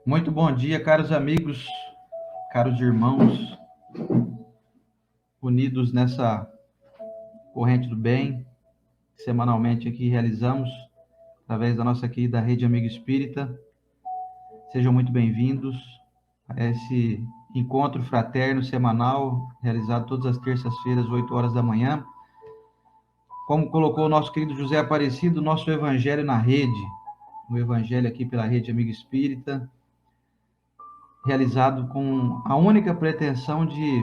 Muito bom dia, caros amigos, caros irmãos, unidos nessa corrente do bem, que semanalmente aqui realizamos, através da nossa querida Rede Amigo Espírita. Sejam muito bem-vindos a esse encontro fraterno semanal, realizado todas as terças-feiras, 8 horas da manhã. Como colocou o nosso querido José Aparecido, nosso Evangelho na Rede, o Evangelho aqui pela Rede Amigo Espírita, realizado com a única pretensão de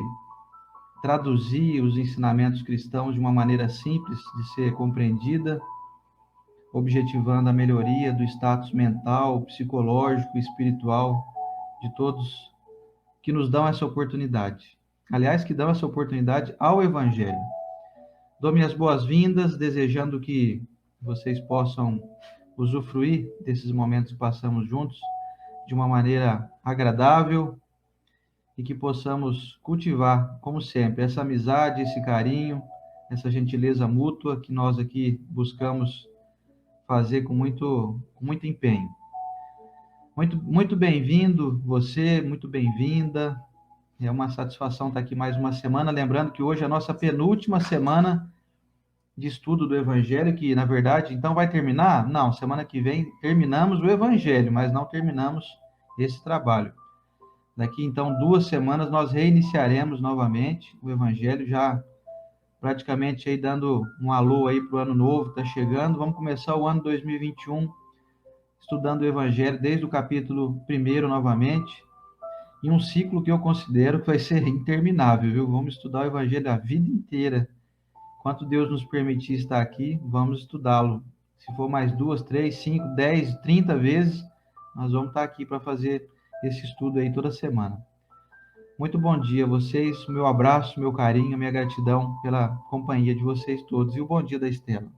traduzir os ensinamentos cristãos de uma maneira simples de ser compreendida, objetivando a melhoria do status mental, psicológico e espiritual de todos que nos dão essa oportunidade. Aliás, que dão essa oportunidade ao Evangelho. Dou minhas boas-vindas, desejando que vocês possam usufruir desses momentos que passamos juntos de uma maneira agradável, e que possamos cultivar, como sempre, essa amizade, esse carinho, essa gentileza mútua que nós aqui buscamos fazer com muito empenho. Muito bem-vindo você, muito bem-vinda. É uma satisfação estar aqui mais uma semana, lembrando que hoje é a nossa penúltima semana de estudo do Evangelho, que na verdade então vai terminar? Não, semana que vem terminamos o Evangelho, mas não terminamos esse trabalho. Daqui, então, 2 semanas, nós reiniciaremos novamente o Evangelho, já praticamente aí dando um alô aí para o ano novo que está chegando. Vamos começar o ano 2021 estudando o Evangelho desde o capítulo 1 novamente, em um ciclo que eu considero que vai ser interminável, viu? Vamos estudar o Evangelho a vida inteira. Enquanto Deus nos permitir estar aqui, vamos estudá-lo. Se for mais 2, 3, 5, 10, 30 vezes, nós vamos estar aqui para fazer esse estudo aí toda semana. Muito bom dia a vocês, meu abraço, meu carinho, minha gratidão pela companhia de vocês todos. E o bom dia da Estela.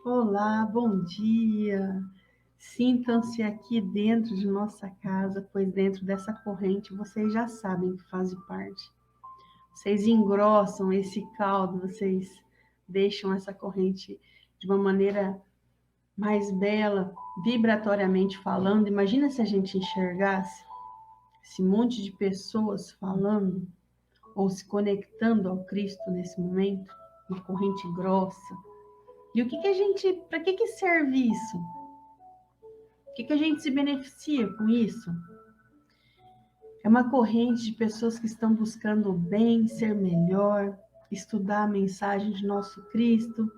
Olá, bom dia. Sintam-se aqui dentro de nossa casa, pois dentro dessa corrente vocês já sabem que fazem parte. Vocês engrossam esse caldo, vocês deixam essa corrente de uma maneira mais bela, vibratoriamente falando. Imagina se a gente enxergasse esse monte de pessoas falando ou se conectando ao Cristo nesse momento, uma corrente grossa. E o que a gente, para que serve isso? O que a gente se beneficia com isso? É uma corrente de pessoas que estão buscando o bem, ser melhor, estudar a mensagem de nosso Cristo.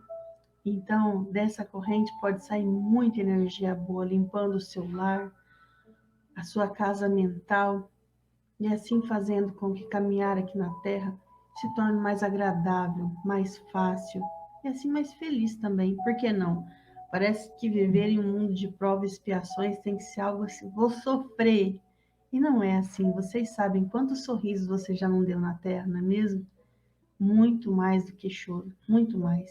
Então, dessa corrente pode sair muita energia boa, limpando o seu lar, a sua casa mental, e assim fazendo com que caminhar aqui na Terra se torne mais agradável, mais fácil, e assim mais feliz também. Por que não? Parece que viver em um mundo de provas e expiações tem que ser algo assim, vou sofrer. E não é assim. Vocês sabem quantos sorrisos você já não deu na Terra, não é mesmo? Muito mais do que choro, muito mais.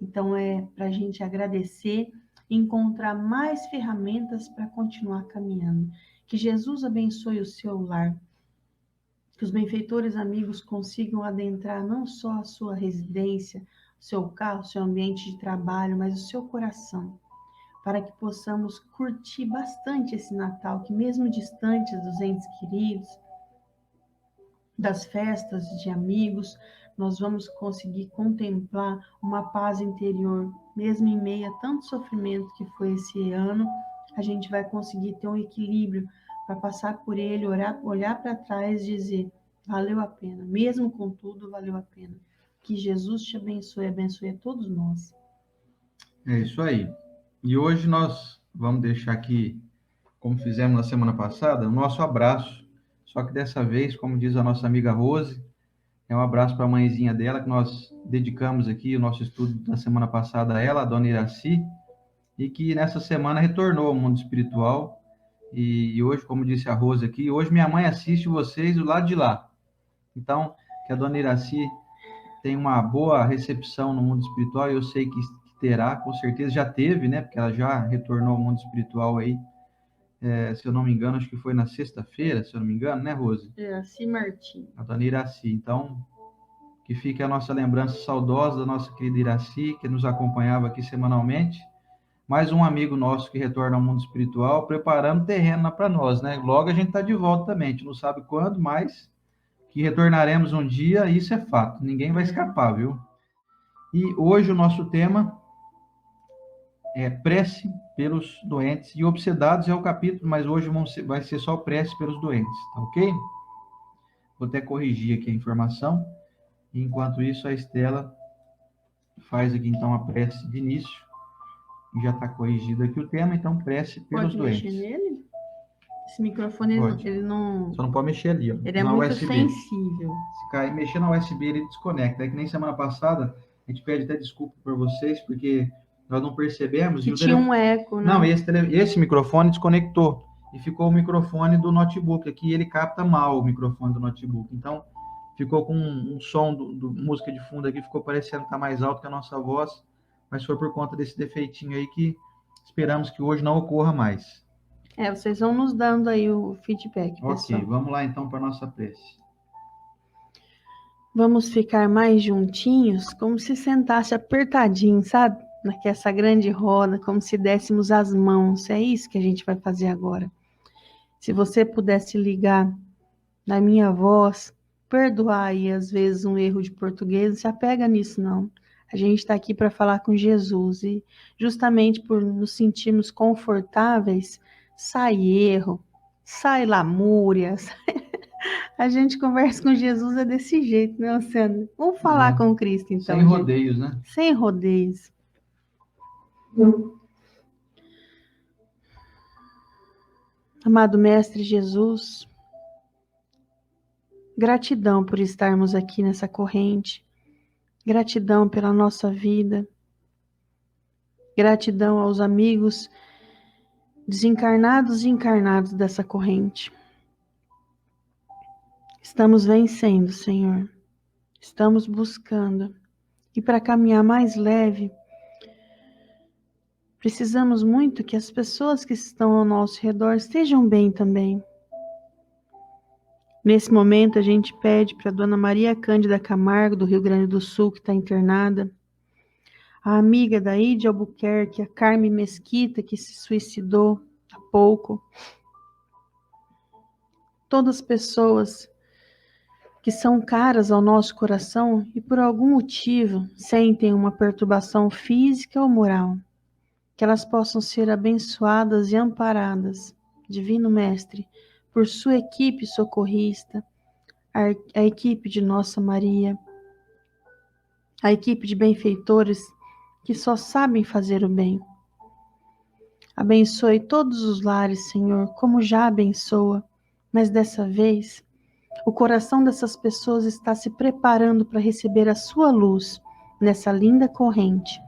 Então é para a gente agradecer e encontrar mais ferramentas para continuar caminhando. Que Jesus abençoe o seu lar, que os benfeitores amigos consigam adentrar não só a sua residência, o seu carro, o seu ambiente de trabalho, mas o seu coração, para que possamos curtir bastante esse Natal, que mesmo distantes dos entes queridos, das festas de amigos, nós vamos conseguir contemplar uma paz interior, mesmo em meio a tanto sofrimento que foi esse ano, a gente vai conseguir ter um equilíbrio para passar por ele, olhar para trás e dizer, valeu a pena, mesmo com tudo, valeu a pena. Que Jesus te abençoe a todos nós. É isso aí. E hoje nós vamos deixar aqui, como fizemos na semana passada, o nosso abraço. Só que dessa vez, como diz a nossa amiga Rose, é um abraço para a mãezinha dela, que nós dedicamos aqui o nosso estudo da semana passada a ela, a dona Iraci, e que nessa semana retornou ao mundo espiritual. E hoje, como disse a Rose aqui, hoje minha mãe assiste vocês do lado de lá. Então, que a dona Iraci tenha uma boa recepção no mundo espiritual, eu sei que terá, com certeza já teve, né? Porque ela já retornou ao mundo espiritual aí, se eu não me engano, acho que foi na sexta-feira, se eu não me engano, né, Rose? Iraci Martins. A dona Iraci. Então, que fique a nossa lembrança saudosa da nossa querida Iraci, que nos acompanhava aqui semanalmente. mais um amigo nosso que retorna ao mundo espiritual, preparando terreno para nós, né? Logo a gente está de volta também, a gente não sabe quando, mas que retornaremos um dia, isso é fato, ninguém vai escapar, viu? E hoje o nosso tema é prece pelos doentes e obsedados é o capítulo, mas hoje vai ser só prece pelos doentes, tá ok? Vou até corrigir aqui a informação. Enquanto isso, a Estela faz aqui então a prece de início. Já está corrigido aqui o tema, então prece pelos doentes. Pode mexer nele? Esse microfone, ele não... Só não pode mexer ali, ó. Ele é muito sensível. Se cair, mexer na USB, ele desconecta. É que nem semana passada, a gente pede até desculpa por vocês, porque nós não percebemos. Que tinha um eco, né? Não, esse microfone desconectou. E ficou o microfone do notebook. Aqui ele capta mal o microfone do notebook. Então, ficou com um som do música de fundo aqui, ficou parecendo estar mais alto que a nossa voz. Mas foi por conta desse defeitinho aí que esperamos que hoje não ocorra mais. Vocês vão nos dando aí o feedback, pessoal. Ok, vamos lá então para a nossa prece. Vamos ficar mais juntinhos, como se sentasse apertadinho, sabe? Nessa grande roda, como se dessemos as mãos. É isso que a gente vai fazer agora. Se você pudesse ligar na minha voz, perdoar aí às vezes um erro de português, não se apega nisso não. A gente está aqui para falar com Jesus e justamente por nos sentirmos confortáveis, sai erro, sai lamúria, A gente conversa com Jesus desse jeito, né, Luciano? Vamos falar com Cristo, então. Sem rodeios, né? Sem rodeios. Amado Mestre Jesus, gratidão por estarmos aqui nessa corrente. Gratidão pela nossa vida. Gratidão aos amigos desencarnados e encarnados dessa corrente. Estamos vencendo, Senhor. Estamos buscando. E para caminhar mais leve, precisamos muito que as pessoas que estão ao nosso redor estejam bem também. Nesse momento, a gente pede para a Dona Maria Cândida Camargo, do Rio Grande do Sul, que está internada, a amiga da Ide Albuquerque, a Carme Mesquita, que se suicidou há pouco, todas as pessoas que são caras ao nosso coração e por algum motivo sentem uma perturbação física ou moral, que elas possam ser abençoadas e amparadas, Divino Mestre, por sua equipe socorrista, a equipe de Nossa Maria, a equipe de benfeitores que só sabem fazer o bem. Abençoe todos os lares, Senhor, como já abençoa, mas dessa vez o coração dessas pessoas está se preparando para receber a sua luz nessa linda corrente.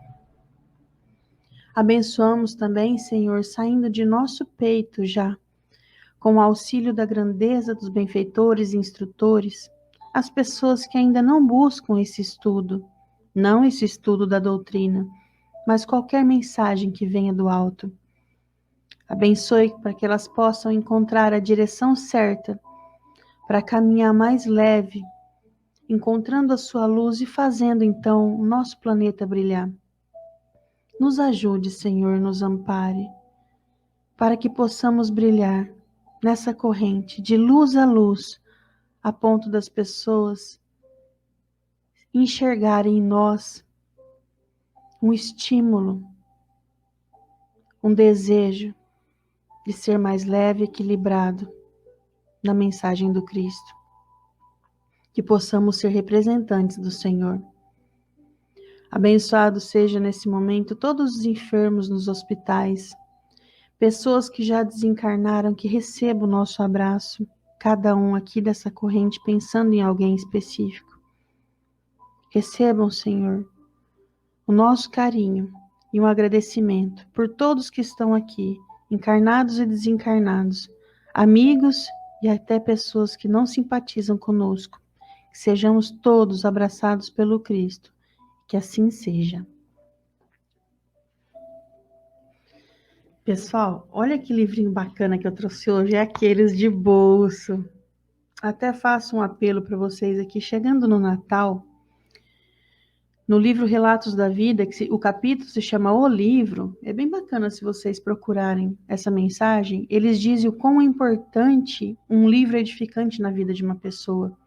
Abençoamos também, Senhor, saindo de nosso peito já, com o auxílio da grandeza dos benfeitores e instrutores, as pessoas que ainda não buscam esse estudo, não esse estudo da doutrina, mas qualquer mensagem que venha do alto. Abençoe para que elas possam encontrar a direção certa, para caminhar mais leve, encontrando a sua luz e fazendo então o nosso planeta brilhar. Nos ajude, Senhor, nos ampare, para que possamos brilhar nessa corrente de luz a luz, a ponto das pessoas enxergarem em nós um estímulo, um desejo de ser mais leve e equilibrado na mensagem do Cristo. Que possamos ser representantes do Senhor. Abençoado seja nesse momento todos os enfermos nos hospitais, pessoas que já desencarnaram, que recebam o nosso abraço, cada um aqui dessa corrente pensando em alguém específico. Recebam, Senhor, o nosso carinho e um agradecimento por todos que estão aqui, encarnados e desencarnados, amigos e até pessoas que não simpatizam conosco. Que sejamos todos abraçados pelo Cristo. Que assim seja. Pessoal, olha que livrinho bacana que eu trouxe hoje. É aqueles de bolso. Até faço um apelo para vocês aqui. Chegando no Natal, No livro Relatos da Vida, o capítulo se chama O Livro, é bem bacana se vocês procurarem essa mensagem, eles dizem o quão é importante um livro edificante na vida de uma pessoa.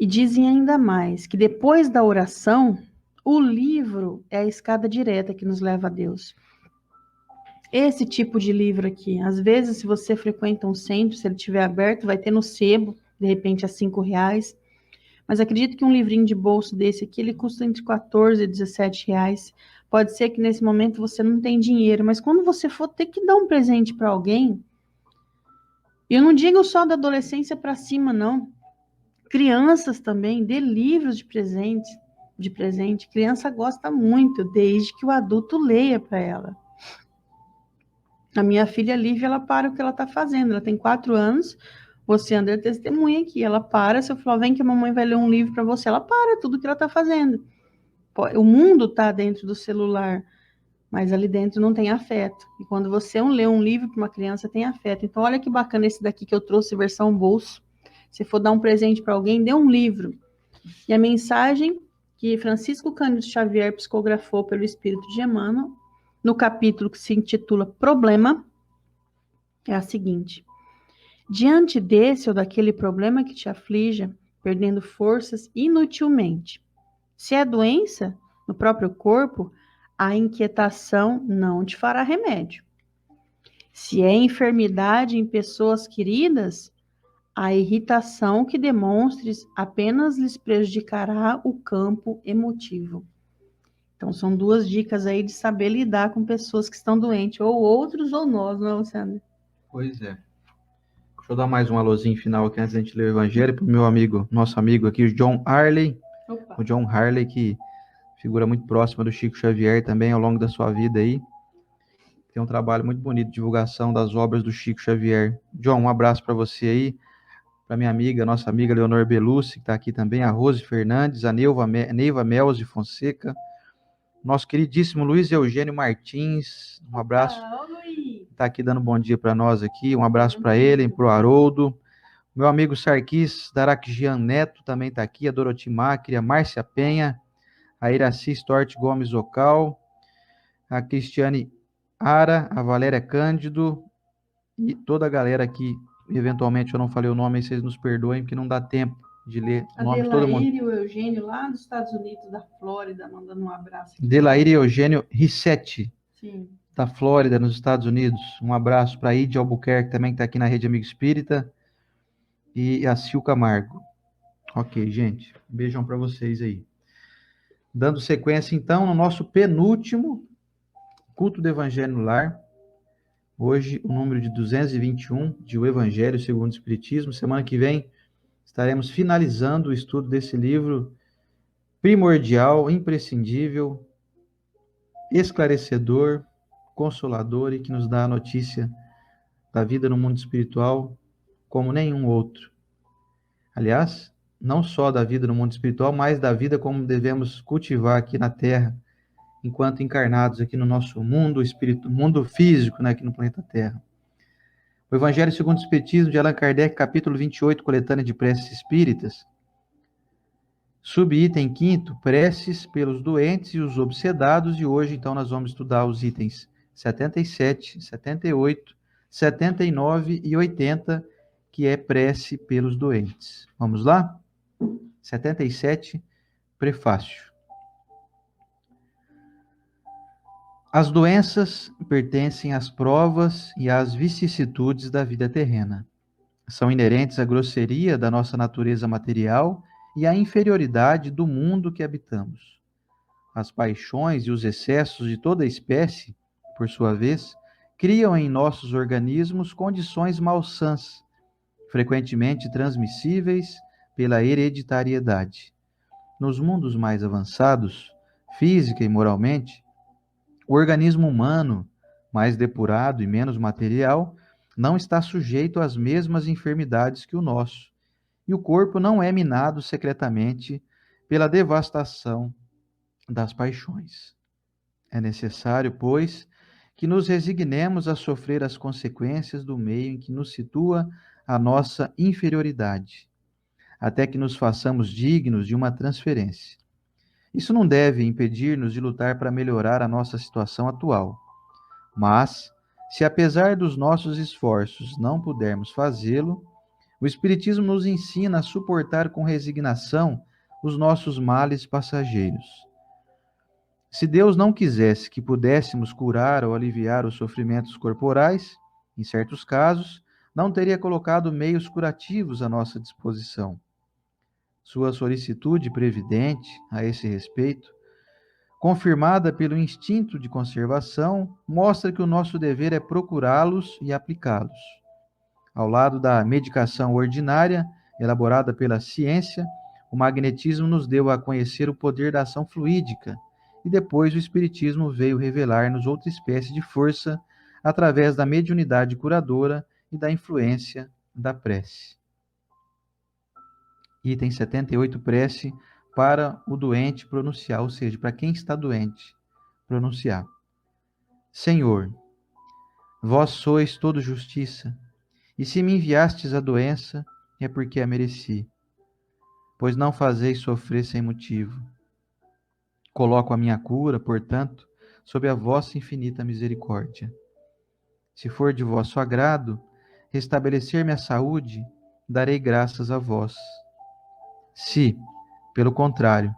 E dizem ainda mais, que depois da oração, o livro é a escada direta que nos leva a Deus. Esse tipo de livro aqui, às vezes, se você frequenta um centro, se ele estiver aberto, vai ter no sebo, de repente a R$ 5. Mas acredito que um livrinho de bolso desse aqui, ele custa entre 14 e 17 reais. Pode ser que nesse momento você não tem dinheiro, mas quando você for ter que dar um presente para alguém, eu não digo só da adolescência para cima, não. Crianças também, dê livros de presente. Criança gosta muito, desde que o adulto leia para ela. A minha filha Lívia, ela para o que ela está fazendo. Ela tem 4 anos. Você, André, testemunha aqui. Ela para, se eu falar, vem que a mamãe vai ler um livro para você, ela para tudo que ela está fazendo. O mundo está dentro do celular, mas ali dentro não tem afeto. E quando você lê um livro para uma criança, tem afeto. Então, olha que bacana esse daqui que eu trouxe, versão bolso. Se for dar um presente para alguém, dê um livro. E a mensagem que Francisco Cândido Xavier psicografou pelo Espírito de Emmanuel, no capítulo que se intitula Problema, é a seguinte: diante desse ou daquele problema que te aflige, perdendo forças inutilmente. Se é doença no próprio corpo, a inquietação não te fará remédio. Se é enfermidade em pessoas queridas, a irritação que demonstres apenas lhes prejudicará o campo emotivo. Então, são 2 dicas aí de saber lidar com pessoas que estão doentes, ou outros ou nós, não é, Luciano? Pois é. Deixa eu dar mais um alôzinho final aqui antes da gente ler o Evangelho para o meu amigo, nosso amigo aqui, o John Harley. Opa. O John Harley, que figura muito próxima do Chico Xavier também ao longo da sua vida aí. Tem um trabalho muito bonito de divulgação das obras do Chico Xavier. John, um abraço para você aí, para minha amiga, nossa amiga Leonor Belucci, que está aqui também, a Rose Fernandes, a Neiva Melzi Fonseca, nosso queridíssimo Luiz Eugênio Martins, um abraço. Está aqui dando bom dia para nós aqui, um abraço para ele, para o Haroldo. Meu amigo Sarkis Darakjian Neto também está aqui, a Doroti Macri, a Márcia Penha, a Iraci Stort Gomes Ocal, a Cristiane Ara, a Valéria Cândido e toda a galera aqui. Eventualmente eu não falei o nome, aí vocês nos perdoem, porque não dá tempo de ler o nome de todo mundo. Adelaide e o Eugênio, lá dos Estados Unidos, da Flórida, mandando um abraço. Delaire e Eugênio Rissetti, Sim. da Flórida, nos Estados Unidos. Um abraço para a Ide Albuquerque, também que está aqui na Rede Amigo Espírita. E a Sil Camargo. Ok, gente. Um beijão para vocês aí. Dando sequência, então, no nosso penúltimo culto do Evangelho no Lar. Hoje, o número de 221 de O Evangelho segundo o Espiritismo. Semana que vem, estaremos finalizando o estudo desse livro primordial, imprescindível, esclarecedor, consolador e que nos dá a notícia da vida no mundo espiritual como nenhum outro. Aliás, não só da vida no mundo espiritual, mas da vida como devemos cultivar aqui na Terra, enquanto encarnados aqui no nosso mundo mundo físico, né, aqui no planeta Terra. O Evangelho segundo o Espiritismo de Allan Kardec, capítulo 28, coletânea de preces espíritas, subitem 5º, preces pelos doentes e os obsedados, e hoje então nós vamos estudar os itens 77, 78, 79 e 80, que é prece pelos doentes. Vamos lá? 77, prefácio. As doenças pertencem às provas e às vicissitudes da vida terrena. São inerentes à grosseria da nossa natureza material e à inferioridade do mundo que habitamos. As paixões e os excessos de toda espécie, por sua vez, criam em nossos organismos condições malsãs, frequentemente transmissíveis pela hereditariedade. Nos mundos mais avançados, física e moralmente, o organismo humano, mais depurado e menos material, não está sujeito às mesmas enfermidades que o nosso, e o corpo não é minado secretamente pela devastação das paixões. É necessário, pois, que nos resignemos a sofrer as consequências do meio em que nos situa a nossa inferioridade, até que nos façamos dignos de uma transferência. Isso não deve impedir-nos de lutar para melhorar a nossa situação atual. Mas, se apesar dos nossos esforços não pudermos fazê-lo, o Espiritismo nos ensina a suportar com resignação os nossos males passageiros. Se Deus não quisesse que pudéssemos curar ou aliviar os sofrimentos corporais, em certos casos, não teria colocado meios curativos à nossa disposição. Sua solicitude previdente a esse respeito, confirmada pelo instinto de conservação, mostra que o nosso dever é procurá-los e aplicá-los. Ao lado da medicação ordinária, elaborada pela ciência, o magnetismo nos deu a conhecer o poder da ação fluídica, e depois o Espiritismo veio revelar-nos outra espécie de força através da mediunidade curadora e da influência da prece. Item 78, prece para o doente pronunciar, ou seja, para quem está doente, pronunciar. Senhor, vós sois todo justiça, e se me enviastes a doença, é porque a mereci, pois não fazeis sofrer sem motivo. Coloco a minha cura, portanto, sob a vossa infinita misericórdia. Se for de vosso agrado, restabelecer-me a saúde, darei graças a vós. Se, pelo contrário,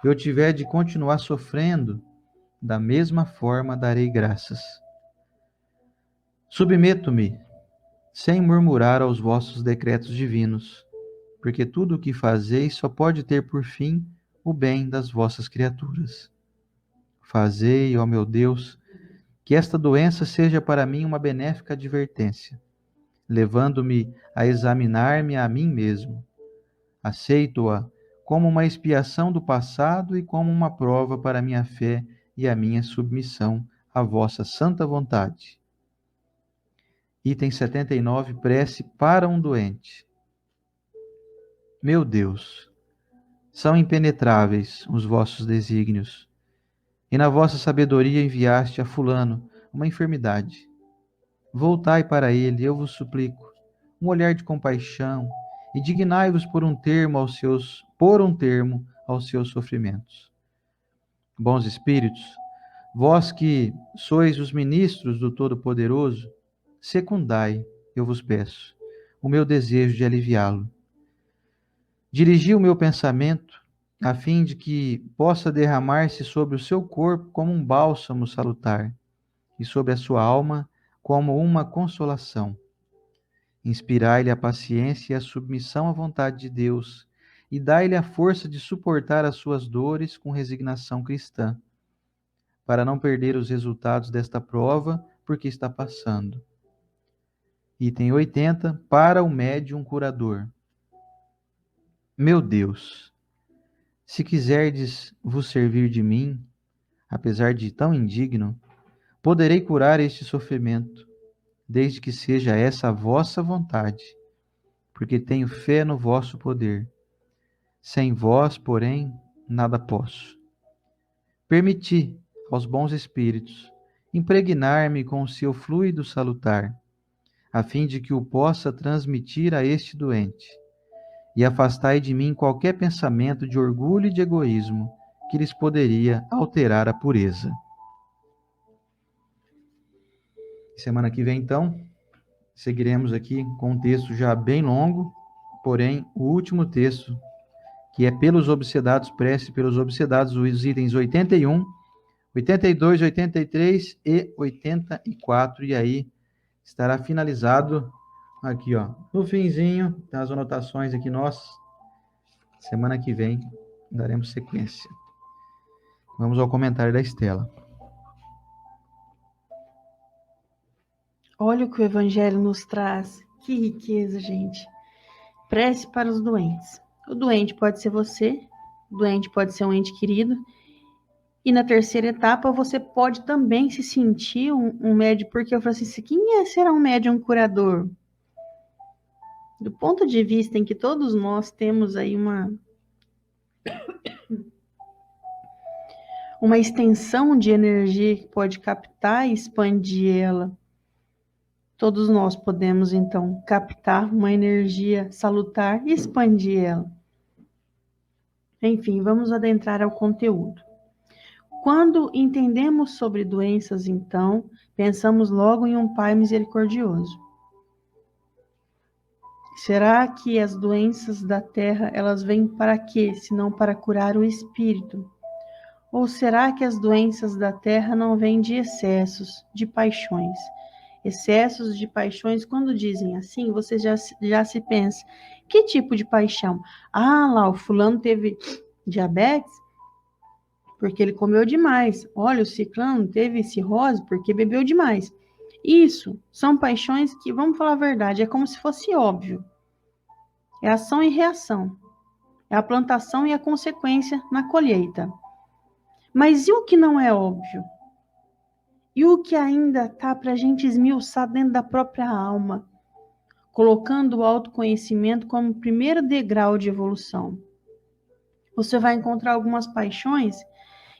eu tiver de continuar sofrendo, da mesma forma darei graças. Submeto-me, sem murmurar, aos vossos decretos divinos, porque tudo o que fazeis só pode ter por fim o bem das vossas criaturas. Fazei, ó meu Deus, que esta doença seja para mim uma benéfica advertência, levando-me a examinar-me a mim mesmo. Aceito-a como uma expiação do passado e como uma prova para a minha fé e a minha submissão à vossa santa vontade. Item 79, prece para um doente. Meu Deus, são impenetráveis os vossos desígnios, e na vossa sabedoria enviaste a fulano uma enfermidade. Voltai para ele, eu vos suplico, um olhar de compaixão, e dignai-vos por um termo aos seus sofrimentos. Bons espíritos, vós que sois os ministros do Todo-Poderoso, secundai, eu vos peço, o meu desejo de aliviá-lo. Dirigi o meu pensamento, a fim de que possa derramar-se sobre o seu corpo como um bálsamo salutar, e sobre a sua alma como uma consolação. Inspirai-lhe a paciência e a submissão à vontade de Deus, e dai-lhe a força de suportar as suas dores com resignação cristã, para não perder os resultados desta prova porque está passando. Item 80, para o médium curador. Meu Deus, se quiserdes vos servir de mim, apesar de tão indigno, poderei curar este sofrimento, desde que seja essa a vossa vontade, porque tenho fé no vosso poder. Sem vós, porém, nada posso. Permiti aos bons espíritos impregnar-me com o seu fluido salutar, a fim de que o possa transmitir a este doente, e afastai de mim qualquer pensamento de orgulho e de egoísmo que lhes poderia alterar a pureza. Semana que vem, então, seguiremos aqui com um texto já bem longo, porém, o último texto, que é pelos obsedados, prece pelos obsedados, os itens 81, 82, 83 e 84, e aí estará finalizado aqui, ó, no finzinho, tem as anotações aqui nossas. Semana que vem daremos sequência. Vamos ao comentário da Estela. Olha o que o Evangelho nos traz. Que riqueza, gente. Prece para os doentes. O doente pode ser você, o doente pode ser um ente querido. E na terceira etapa, você pode também se sentir um médium, porque eu falo assim, quem será um médium curador? Do ponto de vista em que todos nós temos aí uma extensão de energia que pode captar e expandir ela. Todos nós podemos, então, captar uma energia salutar e expandir ela. Enfim, vamos adentrar ao conteúdo. Quando entendemos sobre doenças, então, pensamos logo em um Pai misericordioso. Será que as doenças da terra, elas vêm para quê, se não para curar o espírito? Ou será que as doenças da terra não vêm de excessos, de paixões? Excessos de paixões, quando dizem assim, você já se pensa, que tipo de paixão? Ah, lá, o fulano teve diabetes porque ele comeu demais. Olha, o ciclano teve cirrose porque bebeu demais. Isso são paixões que, vamos falar a verdade, é como se fosse óbvio. É ação e reação. É a plantação e a consequência na colheita. Mas e o que não é óbvio? E o que ainda está para a gente esmiuçar dentro da própria alma, colocando o autoconhecimento como primeiro degrau de evolução? Você vai encontrar algumas paixões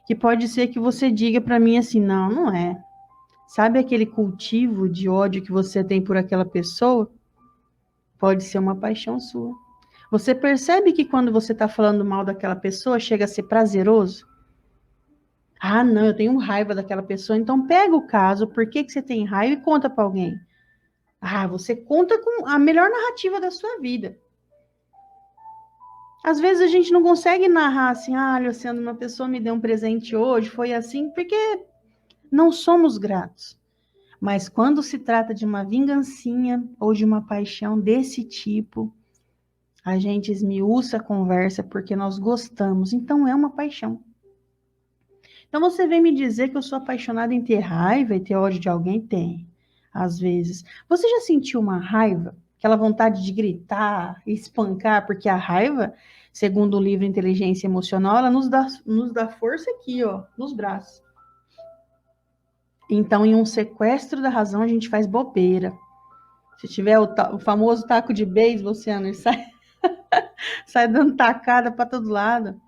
que pode ser que você diga para mim assim, não, não é. Sabe aquele cultivo de ódio que você tem por aquela pessoa? Pode ser uma paixão sua. Você percebe que quando você está falando mal daquela pessoa, chega a ser prazeroso? Ah, não, eu tenho raiva daquela pessoa. Então pega o caso, por que você tem raiva e conta para alguém. Ah, você conta com a melhor narrativa da sua vida. Às vezes a gente não consegue narrar assim, ah, Luciano, uma pessoa me deu um presente hoje, foi assim, porque não somos gratos. Mas quando se trata de uma vingancinha ou de uma paixão desse tipo, a gente esmiuça a conversa porque nós gostamos. Então é uma paixão. Então você vem me dizer que eu sou apaixonada em ter raiva e ter ódio de alguém? Tem, às vezes. Você já sentiu uma raiva? Aquela vontade de gritar, espancar, porque a raiva, segundo o livro Inteligência Emocional, ela nos dá força aqui, ó, nos braços. Então, em um sequestro da razão, a gente faz bobeira. Se tiver o famoso taco de beisebol, Luciano, ele sai dando tacada para todo lado.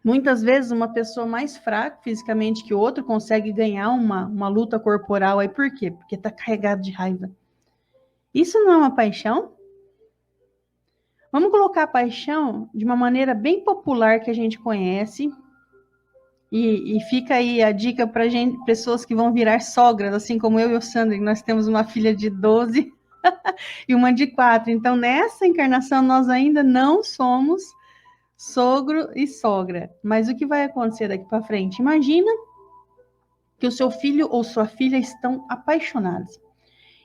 Muitas vezes, uma pessoa mais fraca fisicamente que o outro consegue ganhar uma luta corporal. Aí por quê? Porque está carregado de raiva. Isso não é uma paixão? Vamos colocar a paixão de uma maneira bem popular que a gente conhece. E fica aí a dica para gente, pessoas que vão virar sogras, assim como eu e o Sandro, nós temos uma filha de 12 e uma de 4. Então, nessa encarnação, nós ainda não somos sogro e sogra. Mas o que vai acontecer daqui para frente? Imagina que o seu filho ou sua filha estão apaixonados.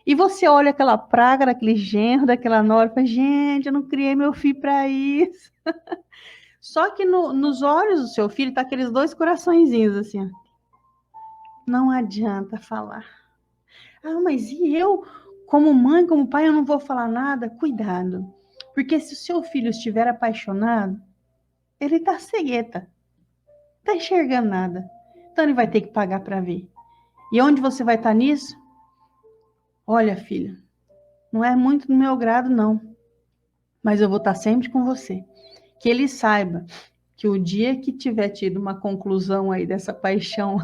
E você olha aquela praga, daquele genro, daquela nora, e fala, gente, eu não criei meu filho para isso. Só que nos olhos do seu filho tá aqueles dois coraçõezinhos assim, ó. Não adianta falar. Ah, mas e eu, como mãe, como pai, eu não vou falar nada? Cuidado. Porque se o seu filho estiver apaixonado, ele tá cegueta. Tá enxergando nada. Então ele vai ter que pagar para ver. E onde você vai estar nisso? Olha, filha, não é muito do meu grado, não. Mas eu vou estar sempre com você. Que ele saiba que o dia que tiver tido uma conclusão aí dessa paixão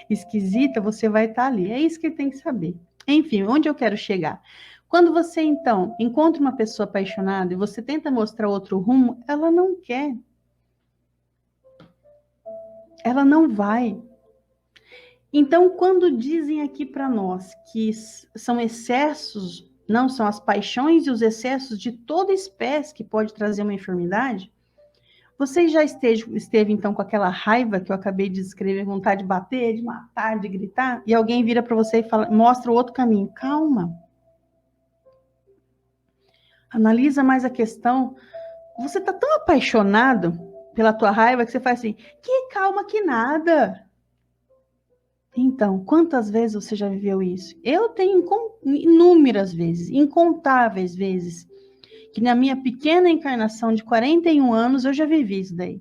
esquisita, você vai estar ali. É isso que ele tem que saber. Enfim, onde eu quero chegar? Quando você, então, encontra uma pessoa apaixonada e você tenta mostrar outro rumo, ela não quer. Ela não vai. Então, quando dizem aqui para nós que são excessos, não são as paixões e os excessos de toda espécie que pode trazer uma enfermidade, você já esteve então com aquela raiva que eu acabei de descrever, vontade de bater, de matar, de gritar, e alguém vira para você e fala, mostra o outro caminho. Calma. Analisa mais a questão. Você está tão apaixonado pela tua raiva que você faz assim, que calma que nada. Então, quantas vezes você já viveu isso? Eu tenho inúmeras vezes, incontáveis vezes, que na minha pequena encarnação de 41 anos eu já vivi isso daí,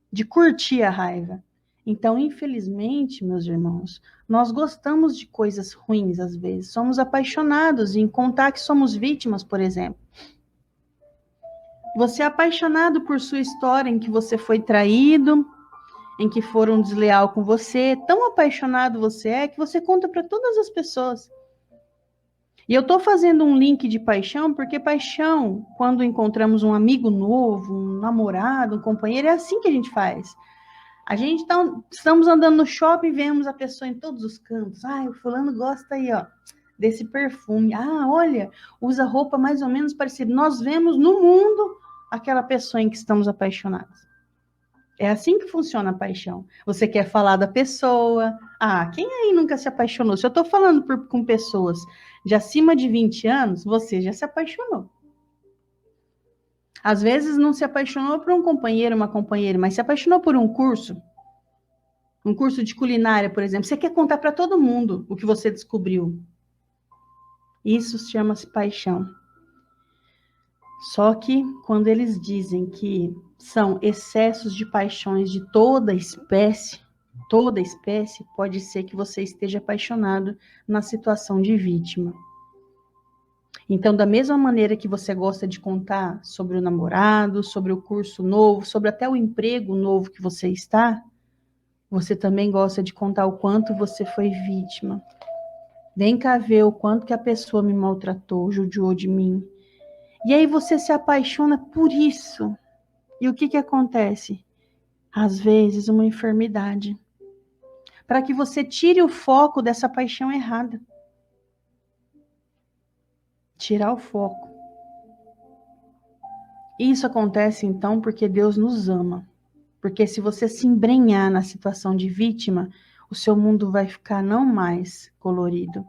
de curtir a raiva. Então, infelizmente, meus irmãos, nós gostamos de coisas ruins às vezes, somos apaixonados em contar que somos vítimas, por exemplo. Você é apaixonado por sua história em que você foi traído, em que foram desleal com você, tão apaixonado você é que você conta para todas as pessoas. E eu estou fazendo um link de paixão, porque paixão, quando encontramos um amigo novo, um namorado, um companheiro, é assim que a gente faz. A gente estamos andando no shopping, vemos a pessoa em todos os cantos. Ah, o fulano gosta aí, ó, desse perfume. Ah, olha, usa roupa mais ou menos parecida. Nós vemos no mundo aquela pessoa em que estamos apaixonados. É assim que funciona a paixão. Você quer falar da pessoa. Ah, quem aí nunca se apaixonou? Se eu estou falando com pessoas de acima de 20 anos, você já se apaixonou. Às vezes não se apaixonou por um companheiro, uma companheira, mas se apaixonou por um curso de culinária, por exemplo. Você quer contar para todo mundo o que você descobriu. Isso chama-se paixão. Só que quando eles dizem que são excessos de paixões de toda espécie, pode ser que você esteja apaixonado na situação de vítima. Então, da mesma maneira que você gosta de contar sobre o namorado, sobre o curso novo, sobre até o emprego novo que você está, você também gosta de contar o quanto você foi vítima. Vem cá ver o quanto que a pessoa me maltratou, judiou de mim. E aí você se apaixona por isso. E o que acontece? Às vezes, uma enfermidade. Para que você tire o foco dessa paixão errada. Tirar o foco. Isso acontece, então, porque Deus nos ama. Porque se você se embrenhar na situação de vítima, o seu mundo vai ficar não mais colorido.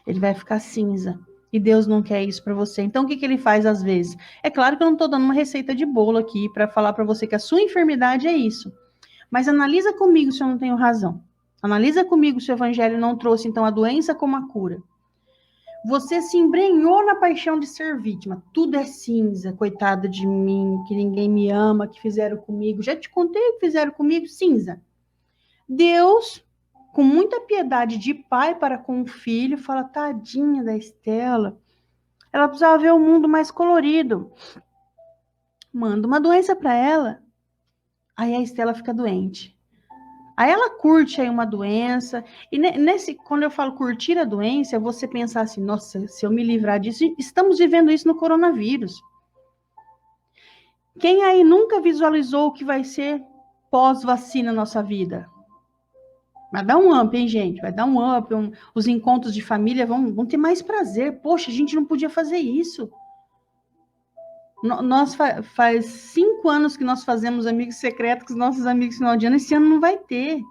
Ele vai ficar cinza. E Deus não quer isso para você. Então, o que ele faz às vezes? É claro que eu não estou dando uma receita de bolo aqui para falar para você que a sua enfermidade é isso. Mas analisa comigo se eu não tenho razão. Analisa comigo se o evangelho não trouxe, então, a doença como a cura. Você se embrenhou na paixão de ser vítima. Tudo é cinza, coitada de mim, que ninguém me ama, que fizeram comigo. Já te contei o que fizeram comigo? Cinza. Deus, com muita piedade de pai para com o filho, fala, tadinha da Estela. Ela precisava ver o mundo mais colorido. Manda uma doença para ela. Aí a Estela fica doente. Aí ela curte aí uma doença, e quando eu falo curtir a doença, é você pensar assim, nossa, se eu me livrar disso, estamos vivendo isso no coronavírus. Quem aí nunca visualizou o que vai ser pós-vacina na nossa vida? Vai dar um up, hein, gente? Vai dar um up, os encontros de família vão ter mais prazer. Poxa, a gente não podia fazer isso. Nós faz 5 anos que nós fazemos amigos secretos com os nossos amigos final de ano, esse ano não vai ter.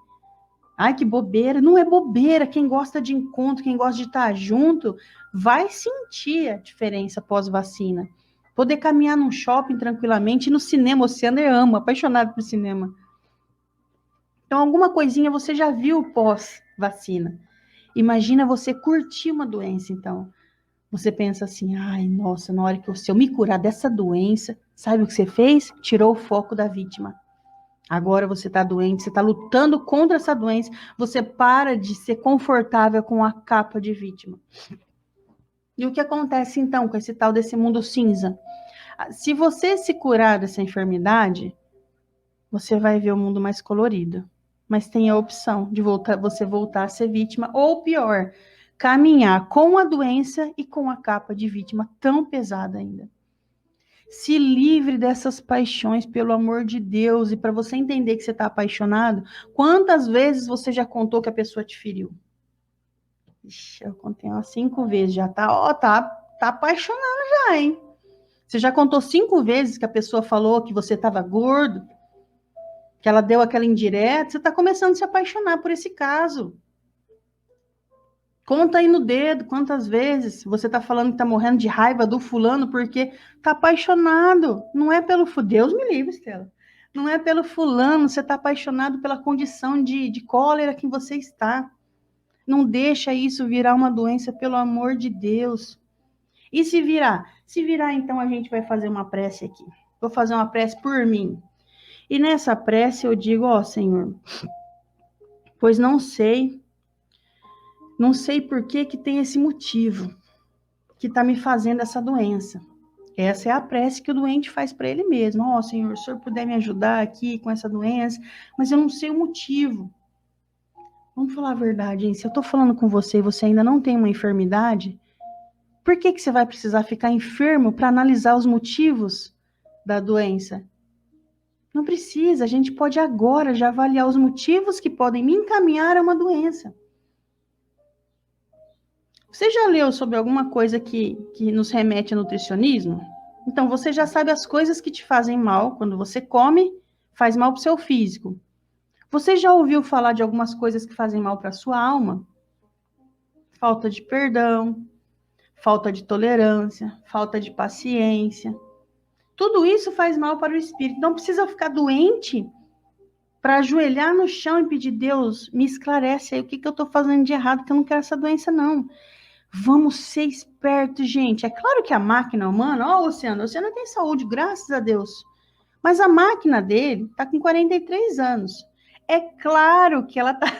Ai, que bobeira. Não é bobeira. Quem gosta de encontro, quem gosta de estar junto, vai sentir a diferença pós-vacina. Poder caminhar num shopping tranquilamente, no cinema, o Sander ama, apaixonado por cinema. Então, alguma coisinha você já viu pós-vacina. Imagina você curtir uma doença, então. Você pensa assim, ai, nossa, na hora que se eu me curar dessa doença, sabe o que você fez? Tirou o foco da vítima. Agora você está doente, você está lutando contra essa doença, você para de ser confortável com a capa de vítima. E o que acontece então com esse tal desse mundo cinza? Se você se curar dessa enfermidade, você vai ver o mundo mais colorido. Mas tem a opção de você voltar a ser vítima, ou pior, caminhar com a doença e com a capa de vítima tão pesada ainda. Se livre dessas paixões, pelo amor de Deus. E para você entender que você está apaixonado, quantas vezes você já contou que a pessoa te feriu? Ixi, eu contei umas 5 vezes. Já tá apaixonado já, hein? Você já contou 5 vezes que a pessoa falou que você estava gordo, que ela deu aquela indireta, você está começando a se apaixonar por esse caso. Conta aí no dedo quantas vezes você está falando que está morrendo de raiva do fulano porque está apaixonado. Não é pelo... Deus me livre, Estela. Não é pelo fulano, você está apaixonado pela condição de cólera que você está. Não deixa isso virar uma doença, pelo amor de Deus. E se virar? Se virar, então, a gente vai fazer uma prece aqui. Vou fazer uma prece por mim. E nessa prece eu digo, ó, Senhor, pois não sei por que tem esse motivo que está me fazendo essa doença. Essa é a prece que o doente faz para ele mesmo. Ó, Senhor, se o Senhor puder me ajudar aqui com essa doença, mas eu não sei o motivo. Vamos falar a verdade, hein? Se eu estou falando com você e você ainda não tem uma enfermidade, Por que você vai precisar ficar enfermo para analisar os motivos da doença? Não precisa, a gente pode agora já avaliar os motivos que podem me encaminhar a uma doença. Você já leu sobre alguma coisa que nos remete a nutricionismo? Então, você já sabe as coisas que te fazem mal quando você come, faz mal para o seu físico. Você já ouviu falar de algumas coisas que fazem mal para a sua alma? Falta de perdão, falta de tolerância, falta de paciência. Tudo isso faz mal para o espírito. Não precisa ficar doente para ajoelhar no chão e pedir: Deus, me esclarece aí o que eu estou fazendo de errado, que eu não quero essa doença, não. Vamos ser espertos, gente. É claro que a máquina humana, ó, o Luciano tem saúde, graças a Deus. Mas a máquina dele está com 43 anos. É claro que ela está.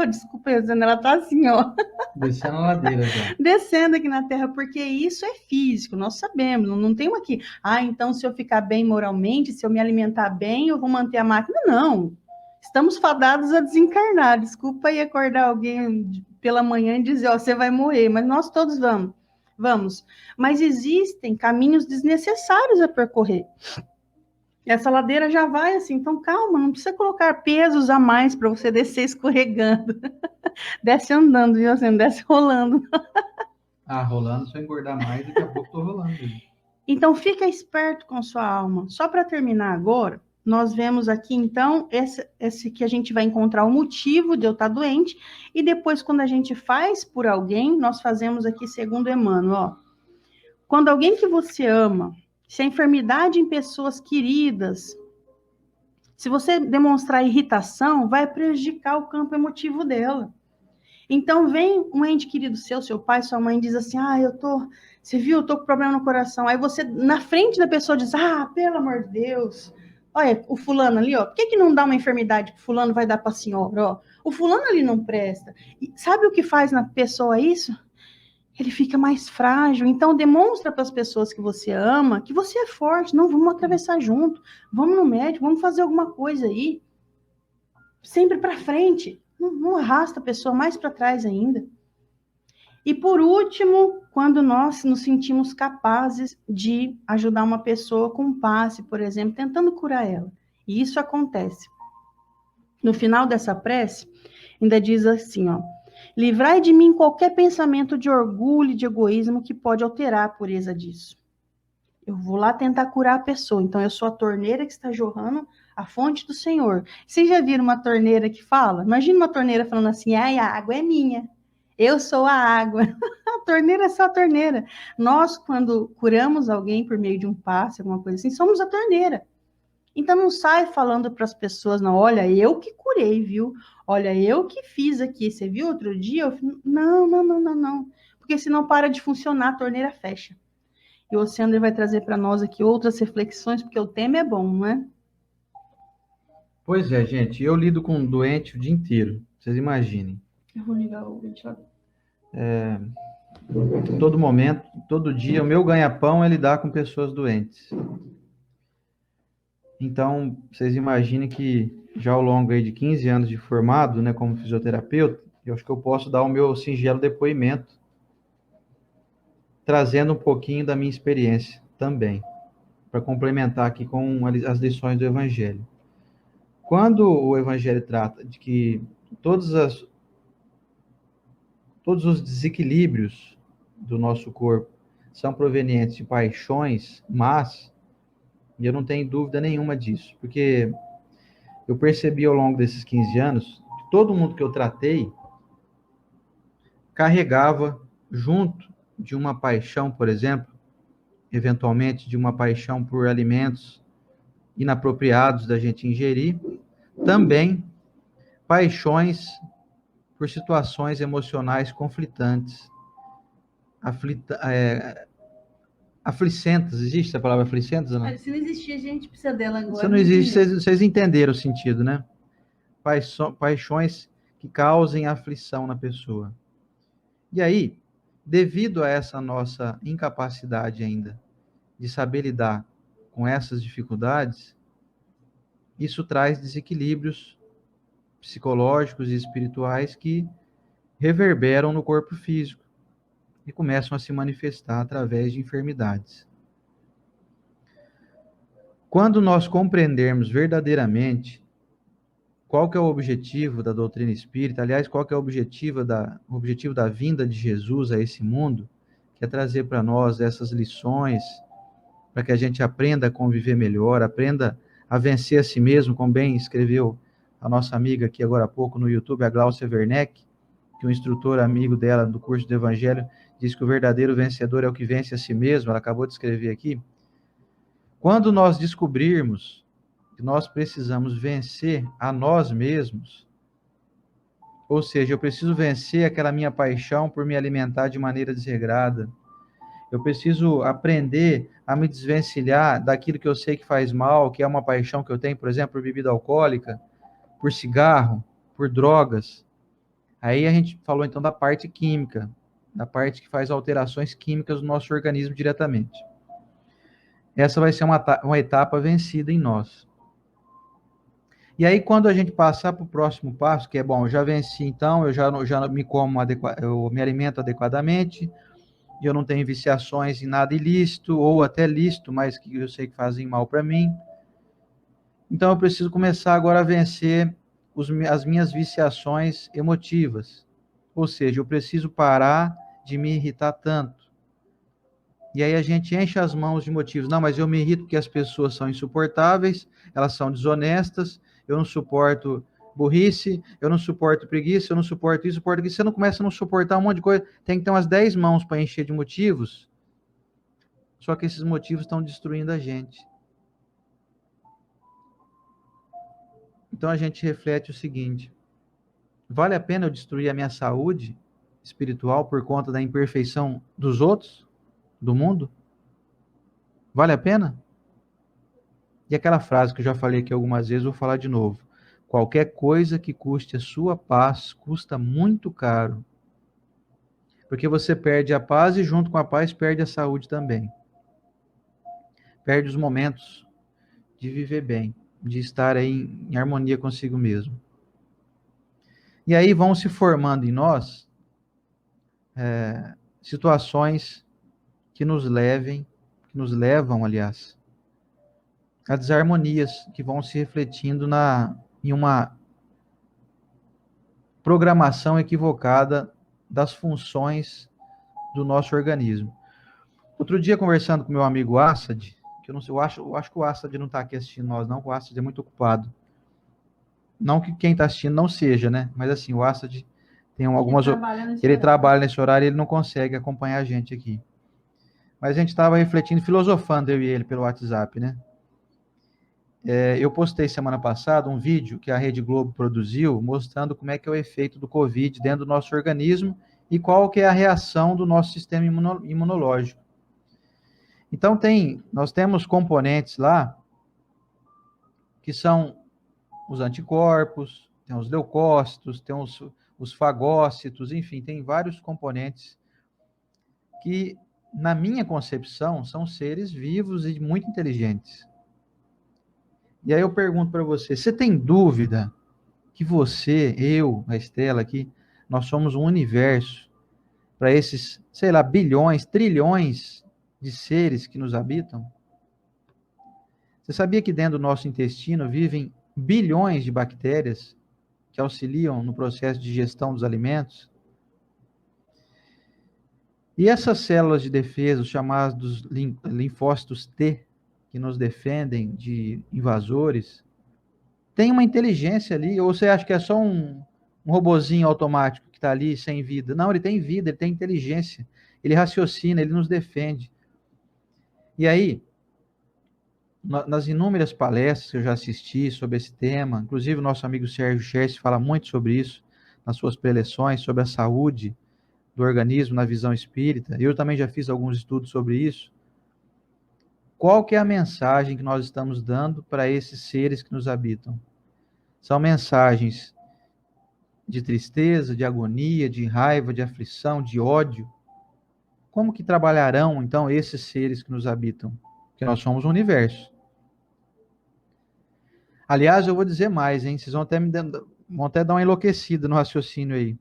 Desculpa, Luciano, ela está assim, ó. Descendo a ladeira já. Descendo aqui na Terra, porque isso é físico, nós sabemos, não tem aqui. Então se eu ficar bem moralmente, se eu me alimentar bem, eu vou manter a máquina. Não. Estamos fadados a desencarnar. Desculpa aí acordar alguém pela manhã e dizer, ó, você vai morrer, mas nós todos vamos. Vamos. Mas existem caminhos desnecessários a percorrer. Essa ladeira já vai assim, então calma, não precisa colocar pesos a mais para você descer escorregando. Desce andando, viu? Assim, desce rolando. Rolando, se eu engordar mais, daqui a pouco tô rolando. Então, fica esperto com sua alma. Só para terminar agora, nós vemos aqui, então, esse que a gente vai encontrar o motivo de eu estar doente, e depois, quando a gente faz por alguém, nós fazemos aqui segundo Emmanuel, ó. Quando alguém que você ama, se a enfermidade em pessoas queridas, se você demonstrar irritação, vai prejudicar o campo emotivo dela. Então, vem um ente querido seu pai, sua mãe, diz assim, você viu, eu tô com problema no coração. Aí você, na frente da pessoa, diz, pelo amor de Deus, olha, o fulano ali, ó, por que não dá uma enfermidade que o fulano vai dar para a senhora, ó? O fulano ali não presta. E sabe o que faz na pessoa isso? Ele fica mais frágil. Então, demonstra para as pessoas que você ama que você é forte. Não, vamos atravessar junto. Vamos no médico, vamos fazer alguma coisa aí. Sempre para frente. Não arrasta a pessoa mais para trás ainda. E por último, quando nós nos sentimos capazes de ajudar uma pessoa com um passe, por exemplo, tentando curar ela. E isso acontece. No final dessa prece, ainda diz assim, ó: livrai de mim qualquer pensamento de orgulho e de egoísmo que pode alterar a pureza disso. Eu vou lá tentar curar a pessoa. Então, eu sou a torneira que está jorrando a fonte do Senhor. Vocês já viram uma torneira que fala? Imagina uma torneira falando assim, a água é minha. Eu sou a água. A torneira é só a torneira. Nós, quando curamos alguém por meio de um passe, alguma coisa assim, somos a torneira. Então, não sai falando para as pessoas, não, olha, eu que curei, viu? Olha, eu que fiz aqui. Você viu outro dia? Não. Porque senão para de funcionar, a torneira fecha. E o Oceano vai trazer para nós aqui outras reflexões, porque o tema é bom, não é? Pois é, gente, eu lido com um doente o dia inteiro, vocês imaginem. Eu vou ligar o ventilador. Todo momento, todo dia, o meu ganha-pão é lidar com pessoas doentes. Então, vocês imaginem que já ao longo aí de 15 anos de formado, né, como fisioterapeuta, eu acho que eu posso dar o meu singelo depoimento, trazendo um pouquinho da minha experiência também, para complementar aqui com as lições do Evangelho. Quando o Evangelho trata de que todos os desequilíbrios do nosso corpo são provenientes de paixões más, e eu não tenho dúvida nenhuma disso, porque eu percebi ao longo desses 15 anos que todo mundo que eu tratei carregava junto de uma paixão, por exemplo, eventualmente de uma paixão por alimentos inapropriados da gente ingerir, também paixões por situações emocionais conflitantes, aflicentas. Existe a palavra aflicentas ou não? Se não existir, a gente precisa dela agora. Se não existe, vocês entenderam o sentido, né? Paixões que causem aflição na pessoa. E aí, devido a essa nossa incapacidade ainda de saber lidar com essas dificuldades, isso traz desequilíbrios psicológicos e espirituais que reverberam no corpo físico. e começam a se manifestar através de enfermidades. Quando nós compreendermos verdadeiramente qual que é o objetivo da doutrina espírita, aliás, qual que é o objetivo da vinda de Jesus a esse mundo, que é trazer para nós essas lições, para que a gente aprenda a conviver melhor, aprenda a vencer a si mesmo, como bem escreveu a nossa amiga aqui agora há pouco no YouTube, a Glaucia Werneck, que um instrutor amigo dela do curso do Evangelho diz que o verdadeiro vencedor é o que vence a si mesmo, ela acabou de escrever aqui. Quando nós descobrirmos que nós precisamos vencer a nós mesmos, ou seja, eu preciso vencer aquela minha paixão por me alimentar de maneira desregrada, eu preciso aprender a me desvencilhar daquilo que eu sei que faz mal, que é uma paixão que eu tenho, por exemplo, por bebida alcoólica, por cigarro, por drogas. Aí a gente falou então da parte química, da parte que faz alterações químicas no nosso organismo diretamente. Essa vai ser uma etapa vencida em nós. E aí, quando a gente passar para o próximo passo, que é bom, eu já venci, então, eu já me como, eu me alimento adequadamente, eu não tenho viciações em nada ilícito, ou até lícito, mas que eu sei que fazem mal para mim. Então, eu preciso começar agora a vencer as minhas viciações emotivas. Ou seja, eu preciso parar de me irritar tanto. E aí a gente enche as mãos de motivos. Não, mas eu me irrito porque as pessoas são insuportáveis, elas são desonestas, eu não suporto burrice, eu não suporto preguiça, eu não suporto isso, suporto aquilo. Você não começa a não suportar um monte de coisa. Tem que ter umas 10 mãos para encher de motivos. Só que esses motivos estão destruindo a gente. Então a gente reflete o seguinte: vale a pena eu destruir a minha saúde espiritual por conta da imperfeição dos outros, do mundo? Vale a pena? E aquela frase que eu já falei aqui algumas vezes, vou falar de novo. Qualquer coisa que custe a sua paz custa muito caro. Porque você perde a paz e junto com a paz perde a saúde também. Perde os momentos de viver bem, de estar aí em harmonia consigo mesmo. E aí vão se formando em nós situações que nos levam, aliás, a desarmonias que vão se refletindo em uma programação equivocada das funções do nosso organismo. Outro dia, conversando com meu amigo Assad, que eu não sei, eu acho que o Assad não está aqui assistindo nós, não, o Assad é muito ocupado. Não que quem está assistindo não seja, né? Mas assim, o Assad tem algumas. Ele trabalha nesse horário e ele não consegue acompanhar a gente aqui. Mas a gente estava refletindo, filosofando, eu e ele, pelo WhatsApp, né? Eu postei semana passada um vídeo que a Rede Globo produziu, mostrando como é que é o efeito do Covid dentro do nosso organismo e qual que é a reação do nosso sistema imunológico. Então, nós temos componentes lá que são os anticorpos, tem os leucócitos, tem os fagócitos, enfim, tem vários componentes que, na minha concepção, são seres vivos e muito inteligentes. E aí eu pergunto para você, você tem dúvida que você, eu, a Estela aqui, nós somos um universo para esses, sei lá, bilhões, trilhões de seres que nos habitam? Você sabia que dentro do nosso intestino vivem bilhões de bactérias que auxiliam no processo de digestão dos alimentos? E essas células de defesa, os chamados linfócitos T, que nos defendem de invasores, tem uma inteligência ali, ou você acha que é só um robozinho automático que está ali sem vida? Não, ele tem vida, ele tem inteligência, ele raciocina, ele nos defende. E aí, nas inúmeras palestras que eu já assisti sobre esse tema, inclusive o nosso amigo Sérgio Scherz fala muito sobre isso, nas suas preleções, sobre a saúde do organismo na visão espírita. Eu também já fiz alguns estudos sobre isso. Qual que é a mensagem que nós estamos dando para esses seres que nos habitam? São mensagens de tristeza, de agonia, de raiva, de aflição, de ódio. Como que trabalharão, então, esses seres que nos habitam? Porque nós somos um universo. Aliás, eu vou dizer mais, hein? Vocês vão até dar uma enlouquecida no raciocínio aí.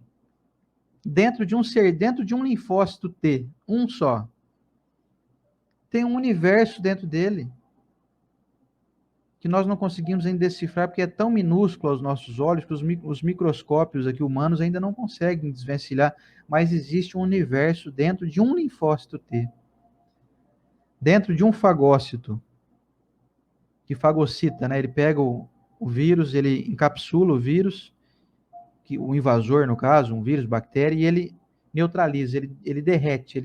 dentro de um ser, dentro de um linfócito T, um só, tem um universo dentro dele que nós não conseguimos ainda decifrar porque é tão minúsculo aos nossos olhos que os microscópios aqui humanos ainda não conseguem desvencilhar, mas existe um universo dentro de um linfócito T, dentro de um fagócito, que fagocita, né? Ele pega o vírus, ele encapsula o vírus, que o invasor, no caso, um vírus, bactéria, e ele neutraliza, ele derrete,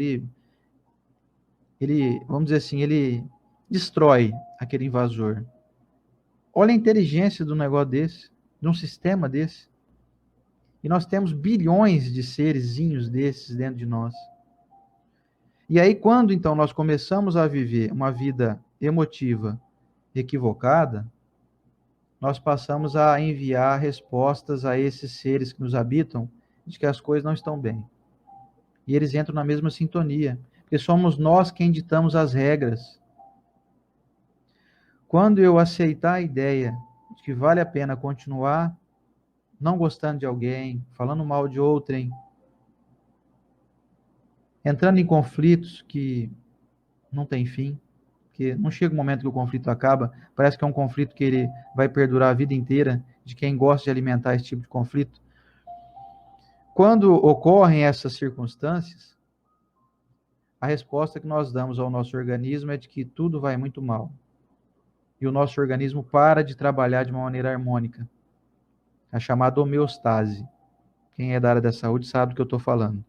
vamos dizer assim, ele destrói aquele invasor. Olha a inteligência do negócio desse, de um sistema desse. E nós temos bilhões de seresinhos desses dentro de nós. E aí, quando então nós começamos a viver uma vida emotiva equivocada, nós passamos a enviar respostas a esses seres que nos habitam de que as coisas não estão bem. E eles entram na mesma sintonia, porque somos nós quem ditamos as regras. Quando eu aceitar a ideia de que vale a pena continuar não gostando de alguém, falando mal de outrem, entrando em conflitos que não tem fim, porque não chega um momento que o conflito acaba, parece que é um conflito que ele vai perdurar a vida inteira, de quem gosta de alimentar esse tipo de conflito. Quando ocorrem essas circunstâncias, a resposta que nós damos ao nosso organismo é de que tudo vai muito mal. E o nosso organismo para de trabalhar de uma maneira harmônica. A chamada homeostase. Quem é da área da saúde sabe do que eu estou falando.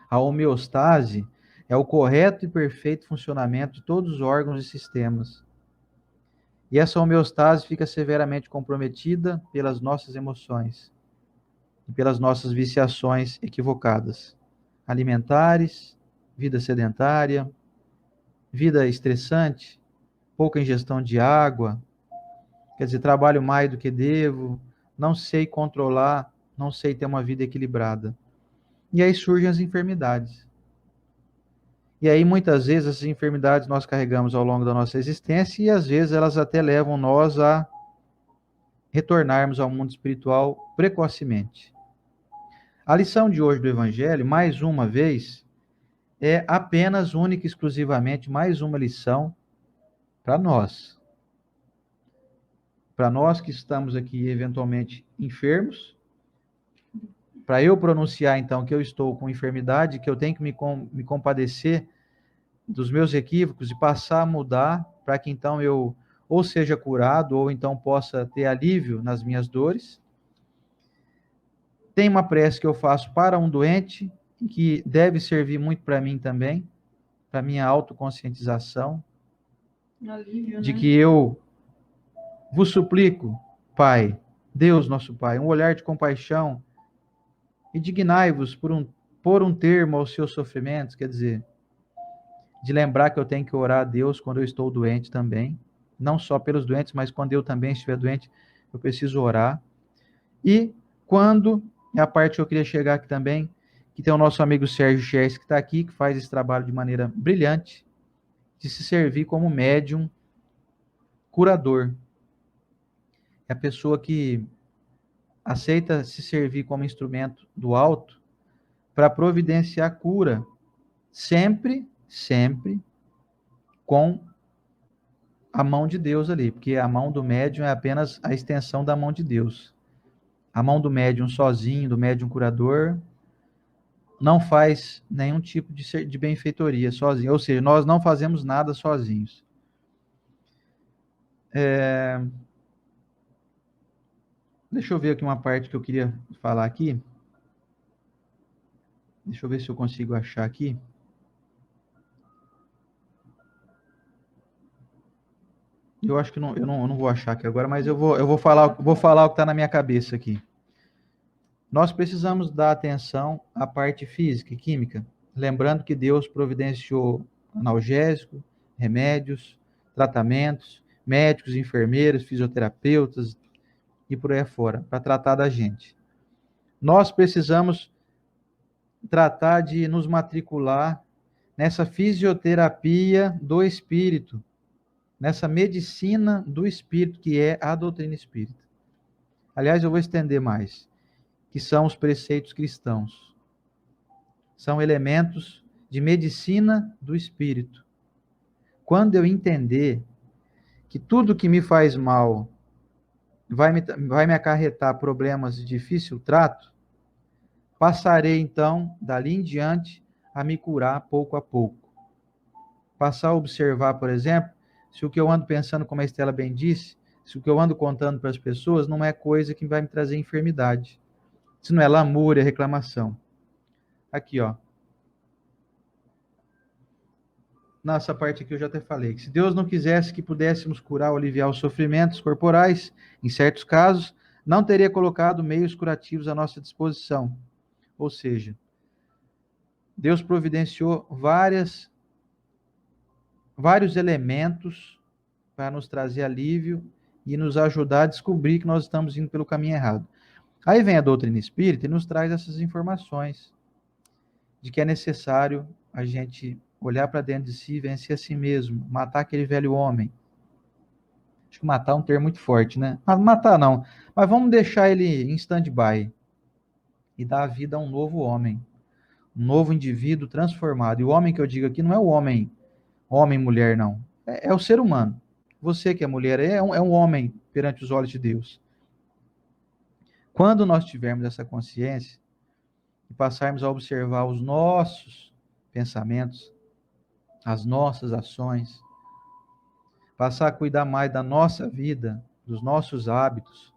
A homeostase é o correto e perfeito funcionamento de todos os órgãos e sistemas. E essa homeostase fica severamente comprometida pelas nossas emoções e pelas nossas viciações equivocadas. Alimentares, vida sedentária, vida estressante, pouca ingestão de água, quer dizer, trabalho mais do que devo, não sei controlar, não sei ter uma vida equilibrada. E aí surgem as enfermidades. E aí, muitas vezes, essas enfermidades nós carregamos ao longo da nossa existência e, às vezes, elas até levam nós a retornarmos ao mundo espiritual precocemente. A lição de hoje do Evangelho, mais uma vez, é apenas, única e exclusivamente, mais uma lição para nós. Para nós que estamos aqui, eventualmente, enfermos, para eu pronunciar, então, que eu estou com enfermidade, que eu tenho que me compadecer dos meus equívocos e passar a mudar para que então eu ou seja curado ou então possa ter alívio nas minhas dores. Tem uma prece que eu faço para um doente, que deve servir muito para mim também, para minha autoconscientização, Alívio, de né? que eu vos suplico, Pai, Deus nosso Pai, um olhar de compaixão e dignai-vos por um termo aos seus sofrimentos, quer dizer, de lembrar que eu tenho que orar a Deus quando eu estou doente também, não só pelos doentes, mas quando eu também estiver doente, eu preciso orar. E quando, é a parte que eu queria chegar aqui também, que tem o nosso amigo Sérgio Chers, que está aqui, que faz esse trabalho de maneira brilhante, de se servir como médium curador. É a pessoa que aceita se servir como instrumento do alto para providenciar cura, sempre, sempre com a mão de Deus ali, porque a mão do médium é apenas a extensão da mão de Deus. A mão do médium sozinho, do médium curador, não faz nenhum tipo de benfeitoria sozinho. Ou seja, nós não fazemos nada sozinhos. Deixa eu ver aqui uma parte que eu queria falar aqui. Deixa eu ver se eu consigo achar aqui. Eu acho que não, eu não vou achar aqui agora, mas eu vou falar o que está na minha cabeça aqui. Nós precisamos dar atenção à parte física e química, lembrando que Deus providenciou analgésico, remédios, tratamentos, médicos, enfermeiros, fisioterapeutas e por aí afora, para tratar da gente. Nós precisamos tratar de nos matricular nessa fisioterapia do espírito, nessa medicina do espírito, que é a doutrina espírita. Aliás, eu vou estender mais. que são os preceitos cristãos. São elementos de medicina do espírito. Quando eu entender que tudo que me faz mal vai me acarretar problemas de difícil trato, passarei, então, dali em diante, a me curar pouco a pouco. Passar a observar, por exemplo, se o que eu ando pensando, como a Estela bem disse, se o que eu ando contando para as pessoas não é coisa que vai me trazer enfermidade. Se não é lamúria, reclamação. Aqui, ó. Nessa parte aqui eu já até falei, que se Deus não quisesse que pudéssemos curar ou aliviar os sofrimentos corporais, em certos casos, não teria colocado meios curativos à nossa disposição. Ou seja, Deus providenciou vários elementos para nos trazer alívio e nos ajudar a descobrir que nós estamos indo pelo caminho errado. Aí vem a doutrina espírita e nos traz essas informações de que é necessário a gente olhar para dentro de si, vencer a si mesmo, matar aquele velho homem. Acho que matar é um termo muito forte, né? Matar não, mas vamos deixar ele em stand-by e dar a vida a um novo homem, um novo indivíduo transformado. E o homem que eu digo aqui não é o homem, mulher, não. É o ser humano. Você que é mulher é um homem perante os olhos de Deus. Quando nós tivermos essa consciência e passarmos a observar os nossos pensamentos, as nossas ações, passar a cuidar mais da nossa vida, dos nossos hábitos,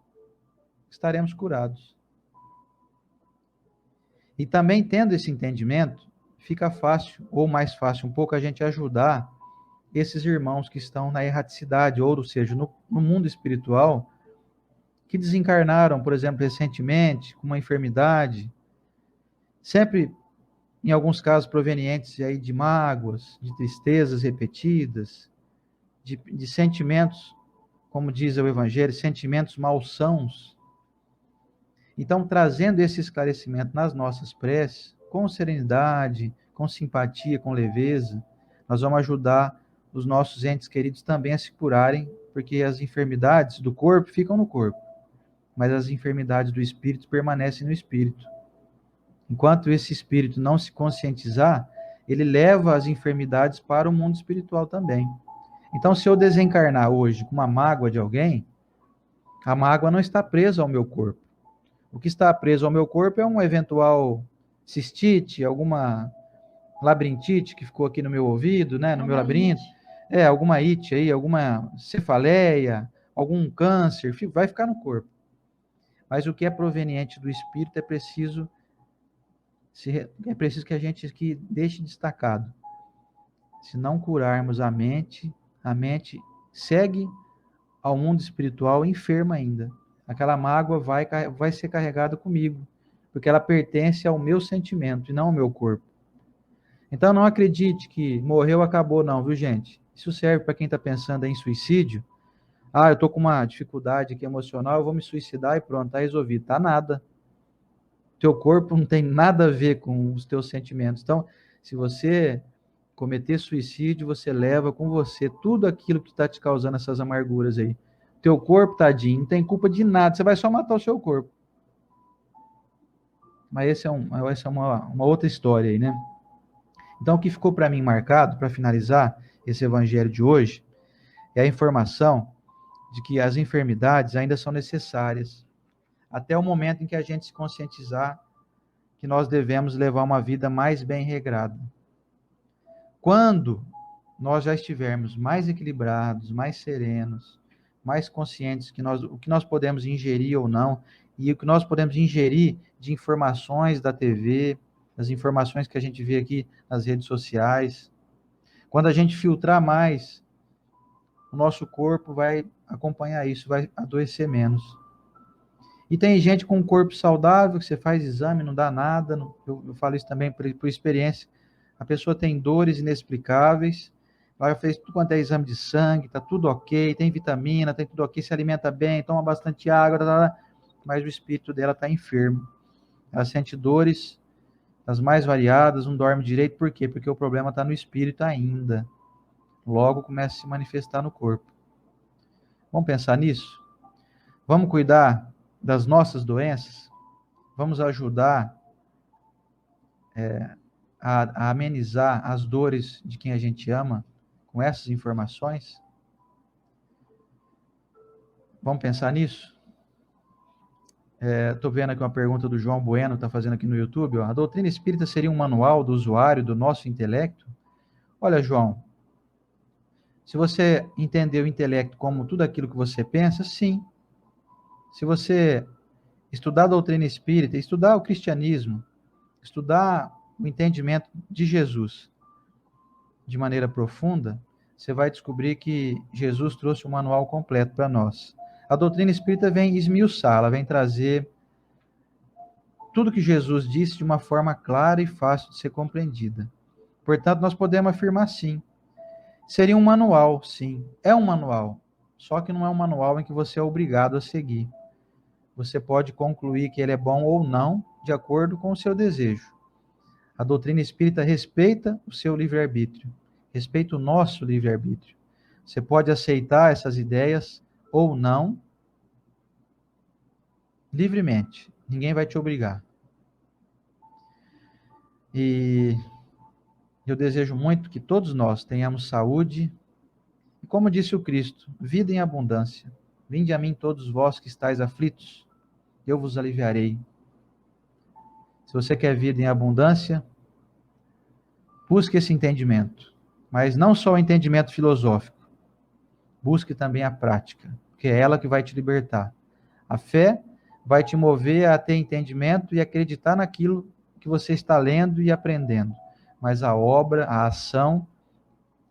estaremos curados. E também tendo esse entendimento, fica fácil, ou mais fácil um pouco, a gente ajudar esses irmãos que estão na erraticidade, ou seja, no mundo espiritual, que desencarnaram, por exemplo, recentemente, com uma enfermidade, sempre, em alguns casos, provenientes aí de mágoas, de tristezas repetidas, de sentimentos, como diz o Evangelho, sentimentos malsãos. Então, trazendo esse esclarecimento nas nossas preces, com serenidade, com simpatia, com leveza, nós vamos ajudar os nossos entes queridos também a se curarem, porque as enfermidades do corpo ficam no corpo, mas as enfermidades do espírito permanecem no espírito. Enquanto esse espírito não se conscientizar, ele leva as enfermidades para o mundo espiritual também. Então, se eu desencarnar hoje com uma mágoa de alguém, a mágoa não está presa ao meu corpo. O que está preso ao meu corpo é um eventual cistite, alguma labirintite que ficou aqui no meu ouvido, né, no meu labirinto. Alguma ite aí, alguma cefaleia, algum câncer, vai ficar no corpo. Mas o que é proveniente do espírito é preciso que a gente aqui deixe destacado. Se não curarmos a mente segue ao mundo espiritual enferma ainda. Aquela mágoa vai ser carregada comigo, porque ela pertence ao meu sentimento e não ao meu corpo. Então não acredite que morreu, acabou não, viu gente? Isso serve para quem está pensando em suicídio. Eu estou com uma dificuldade aqui emocional, eu vou me suicidar e pronto, está resolvido. Tá nada. Teu corpo não tem nada a ver com os teus sentimentos. Então, se você cometer suicídio, você leva com você tudo aquilo que está te causando essas amarguras aí. Teu corpo, tadinho, não tem culpa de nada, você vai só matar o seu corpo. Mas essa é uma outra história aí, né? Então, o que ficou para mim marcado, para finalizar esse evangelho de hoje, é a informação de que as enfermidades ainda são necessárias, até o momento em que a gente se conscientizar que nós devemos levar uma vida mais bem regrada. Quando nós já estivermos mais equilibrados, mais serenos, mais conscientes o que nós podemos ingerir ou não, e o que nós podemos ingerir de informações da TV, as informações que a gente vê aqui nas redes sociais. Quando a gente filtrar mais, o nosso corpo vai acompanhar isso, vai adoecer menos. E tem gente com um corpo saudável, que você faz exame, não dá nada, eu falo isso também por experiência, a pessoa tem dores inexplicáveis, ela fez tudo quanto é exame de sangue, tá tudo ok, tem vitamina, tem tudo ok, se alimenta bem, toma bastante água, mas o espírito dela está enfermo. Ela sente dores das mais variadas, não dorme direito, por quê? Porque o problema está no espírito ainda. Logo começa a se manifestar no corpo. Vamos pensar nisso? Vamos cuidar das nossas doenças? vamos ajudar a amenizar as dores de quem a gente ama com essas informações? Vamos pensar nisso? Estou vendo aqui uma pergunta do João Bueno, está fazendo aqui no YouTube. Ó. A doutrina espírita seria um manual do usuário do nosso intelecto? Olha, João, se você entender o intelecto como tudo aquilo que você pensa, sim. Se você estudar a doutrina espírita, estudar o cristianismo, estudar o entendimento de Jesus de maneira profunda, você vai descobrir que Jesus trouxe um manual completo para nós. A doutrina espírita vem esmiuçar, ela vem trazer tudo que Jesus disse de uma forma clara e fácil de ser compreendida. Portanto, nós podemos afirmar sim. Seria um manual, sim. É um manual. Só que não é um manual em que você é obrigado a seguir. Você pode concluir que ele é bom ou não, de acordo com o seu desejo. A doutrina espírita respeita o seu livre-arbítrio. Respeita o nosso livre-arbítrio. Você pode aceitar essas ideias ou não, livremente. Ninguém vai te obrigar. E eu desejo muito que todos nós tenhamos saúde e, como disse o Cristo, vida em abundância. Vinde a mim todos vós que estáis aflitos, eu vos aliviarei. Se você quer vida em abundância, busque esse entendimento. Mas não só o entendimento filosófico. Busque também a prática, porque é ela que vai te libertar. A fé vai te mover a ter entendimento e acreditar naquilo que você está lendo e aprendendo. Mas a obra, a ação,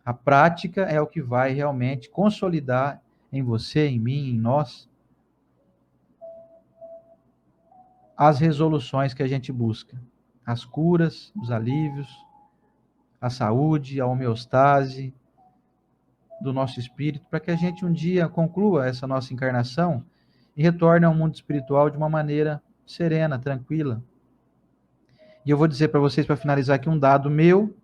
a prática é o que vai realmente consolidar em você, em mim, em nós, as resoluções que a gente busca. As curas, os alívios, a saúde, a homeostase do nosso espírito, para que a gente um dia conclua essa nossa encarnação e retorne ao mundo espiritual de uma maneira serena, tranquila. E eu vou dizer para vocês, para finalizar aqui, um dado meu,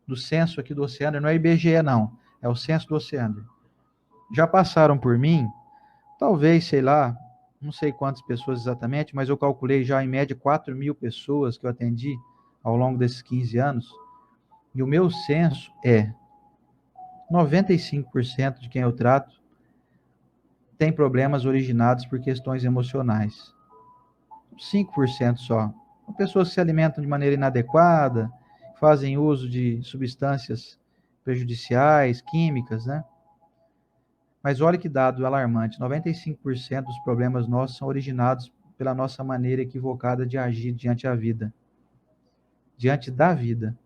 do censo aqui do Oceano, não é IBGE não, é o censo do Oceano. Já passaram por mim, talvez, sei lá, não sei quantas pessoas exatamente, mas eu calculei já em média 4.000 pessoas que eu atendi ao longo desses 15 anos, e o meu censo é 95% de quem eu trato tem problemas originados por questões emocionais. 5% só. Pessoas que se alimentam de maneira inadequada, fazem uso de substâncias prejudiciais, químicas, né? Mas olha que dado alarmante, 95% dos problemas nossos são originados pela nossa maneira equivocada de agir diante da vida. Diante da vida.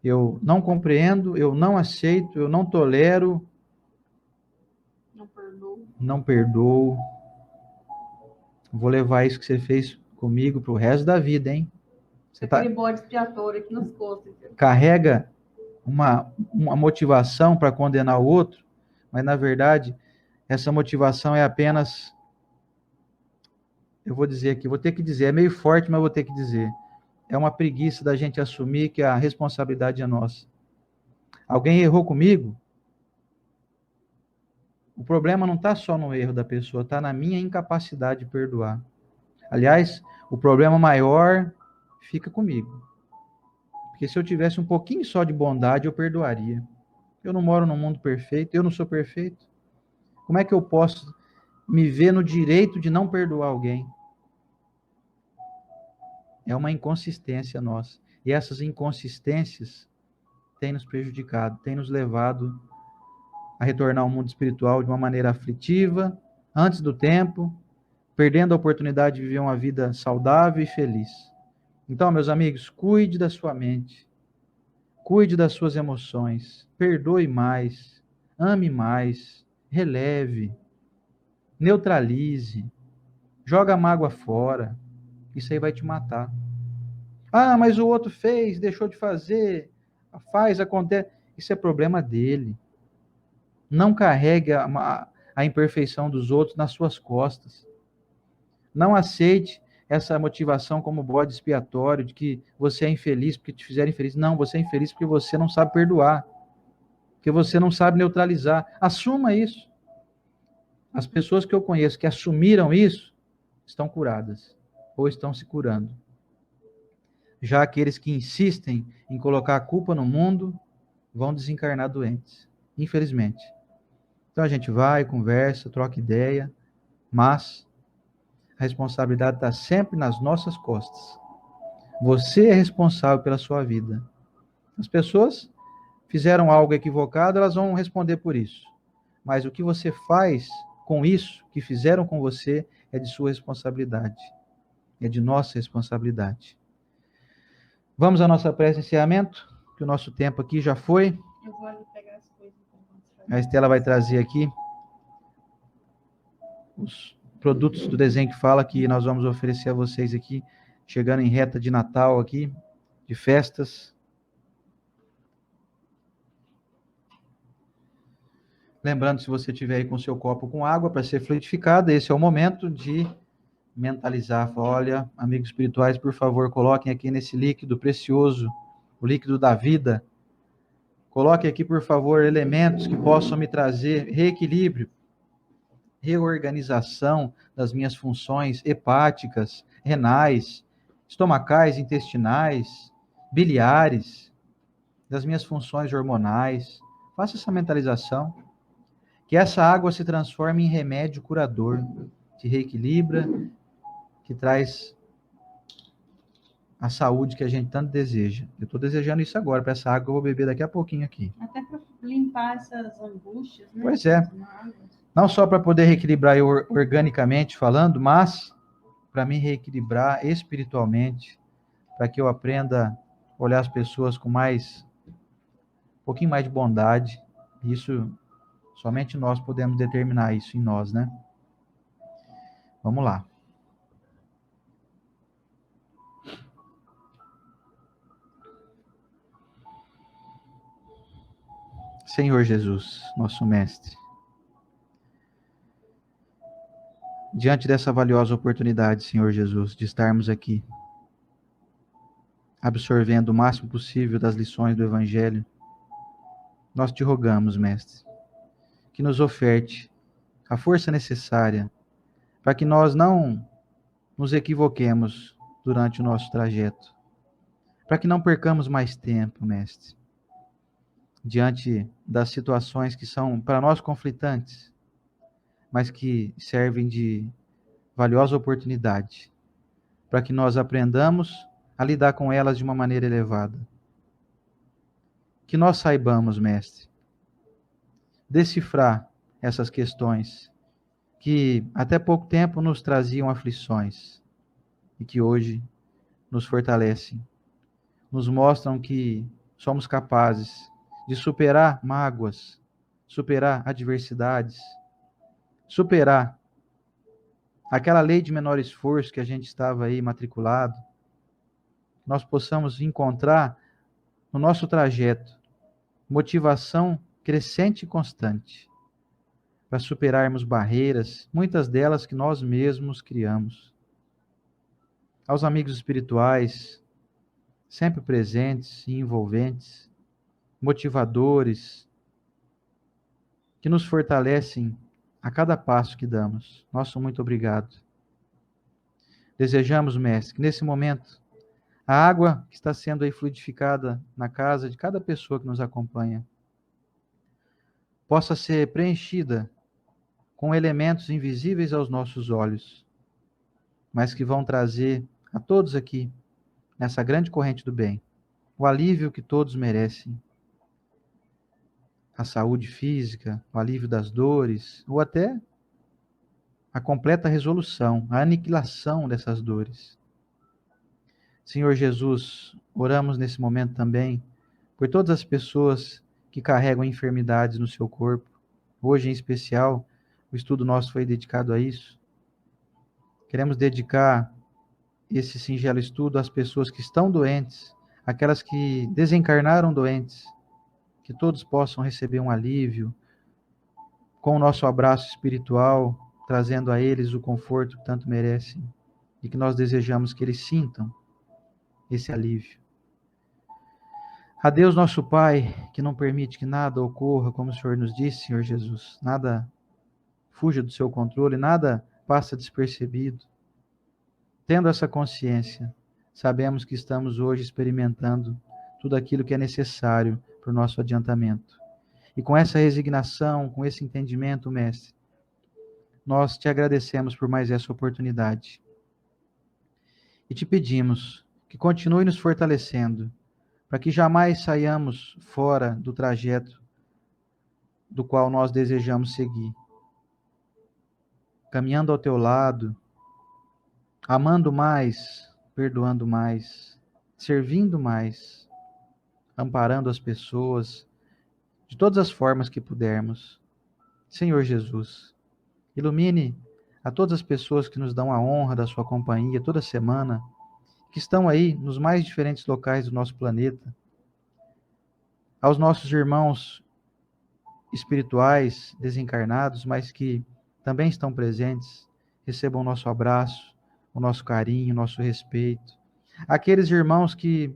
Eu não compreendo, eu não aceito, eu não tolero, não perdoo. Vou levar isso que você fez comigo pro resto da vida, hein? Você aquele bode expiatório aqui nos costas. Carrega uma motivação para condenar o outro, mas na verdade essa motivação é apenas, eu vou dizer aqui, vou ter que dizer, é meio forte, mas vou ter que dizer, é uma preguiça da gente assumir que a responsabilidade é nossa. Alguém errou comigo? O problema não está só no erro da pessoa, está na minha incapacidade de perdoar. Aliás, o problema maior fica comigo. Porque se eu tivesse um pouquinho só de bondade, eu perdoaria. Eu não moro num mundo perfeito, eu não sou perfeito. Como é que eu posso me ver no direito de não perdoar alguém? É uma inconsistência nossa. E essas inconsistências têm nos prejudicado, têm nos levado a retornar ao mundo espiritual de uma maneira aflitiva, antes do tempo, perdendo a oportunidade de viver uma vida saudável e feliz. Então, meus amigos, cuide da sua mente, cuide das suas emoções, perdoe mais, ame mais, releve, neutralize, joga a mágoa fora. Isso aí vai te matar. Ah, mas o outro fez, deixou de fazer, faz, acontece. Isso é problema dele. Não carregue a imperfeição dos outros nas suas costas. Não aceite essa motivação como bode expiatório de que você é infeliz porque te fizeram infeliz. Não, você é infeliz porque você não sabe perdoar. Porque você não sabe neutralizar. Assuma isso. As pessoas que eu conheço que assumiram isso estão curadas. ou estão se curando. Já aqueles que insistem em colocar a culpa no mundo vão desencarnar doentes, infelizmente. Então a gente vai, conversa, troca ideia, mas a responsabilidade está sempre nas nossas costas. Você é responsável pela sua vida. As pessoas fizeram algo equivocado, elas vão responder por isso. Mas o que você faz com isso que fizeram com você é de sua responsabilidade. É de nossa responsabilidade. Vamos à nossa prece de encerramento, que o nosso tempo aqui já foi. Eu vou ali pegar as coisas. A Estela vai trazer aqui os produtos do Desenho que Fala, que nós vamos oferecer a vocês aqui, chegando em reta de Natal aqui, de festas. Lembrando, se você tiver aí com seu copo com água para ser fluidificada, esse é o momento de mentalizar. Olha, amigos espirituais, por favor, coloquem aqui nesse líquido precioso, o líquido da vida. Coloquem aqui, por favor, elementos que possam me trazer reequilíbrio, reorganização das minhas funções hepáticas, renais, estomacais, intestinais, biliares, das minhas funções hormonais. Faça essa mentalização. Que essa água se transforme em remédio curador, que reequilibra, que traz a saúde que a gente tanto deseja. Eu estou desejando isso agora, para essa água que eu vou beber daqui a pouquinho aqui. Até para limpar essas angústias, né? Pois é. Não só para poder reequilibrar eu organicamente falando, mas para me reequilibrar espiritualmente, para que eu aprenda a olhar as pessoas com um pouquinho mais de bondade. Isso, somente nós podemos determinar isso em nós, né? Vamos lá. Senhor Jesus, nosso Mestre, diante dessa valiosa oportunidade, Senhor Jesus, de estarmos aqui, absorvendo o máximo possível das lições do Evangelho, nós te rogamos, Mestre, que nos oferte a força necessária para que nós não nos equivoquemos durante o nosso trajeto, para que não percamos mais tempo, Mestre, diante das situações que são para nós conflitantes, mas que servem de valiosa oportunidade para que nós aprendamos a lidar com elas de uma maneira elevada. Que nós saibamos, Mestre, decifrar essas questões que até pouco tempo nos traziam aflições e que hoje nos fortalecem, nos mostram que somos capazes de superar mágoas, superar adversidades, superar aquela lei de menor esforço que a gente estava aí matriculado, nós possamos encontrar no nosso trajeto motivação crescente e constante para superarmos barreiras, muitas delas que nós mesmos criamos. Aos amigos espirituais, sempre presentes e envolventes, motivadores, que nos fortalecem a cada passo que damos. Nosso muito obrigado. Desejamos, Mestre, que nesse momento a água que está sendo aí fluidificada na casa de cada pessoa que nos acompanha possa ser preenchida com elementos invisíveis aos nossos olhos, mas que vão trazer a todos aqui, nessa grande corrente do bem, o alívio que todos merecem. A saúde física, o alívio das dores, ou até a completa resolução, a aniquilação dessas dores. Senhor Jesus, oramos nesse momento também por todas as pessoas que carregam enfermidades no seu corpo. Hoje, em especial, o estudo nosso foi dedicado a isso. Queremos dedicar esse singelo estudo às pessoas que estão doentes, aquelas que desencarnaram doentes, que todos possam receber um alívio com o nosso abraço espiritual, trazendo a eles o conforto que tanto merecem e que nós desejamos que eles sintam esse alívio. A Deus nosso Pai, que não permite que nada ocorra, como o Senhor nos disse, Senhor Jesus, nada fuja do seu controle, nada passa despercebido. Tendo essa consciência, sabemos que estamos hoje experimentando tudo aquilo que é necessário para o nosso adiantamento. E com essa resignação, com esse entendimento, Mestre, nós te agradecemos por mais essa oportunidade. E te pedimos que continue nos fortalecendo, para que jamais saiamos fora do trajeto do qual nós desejamos seguir. Caminhando ao teu lado, amando mais, perdoando mais, servindo mais, amparando as pessoas de todas as formas que pudermos. Senhor Jesus, ilumine a todas as pessoas que nos dão a honra da sua companhia toda semana, que estão aí nos mais diferentes locais do nosso planeta, aos nossos irmãos espirituais desencarnados, mas que também estão presentes, recebam o nosso abraço, o nosso carinho, o nosso respeito. Aqueles irmãos que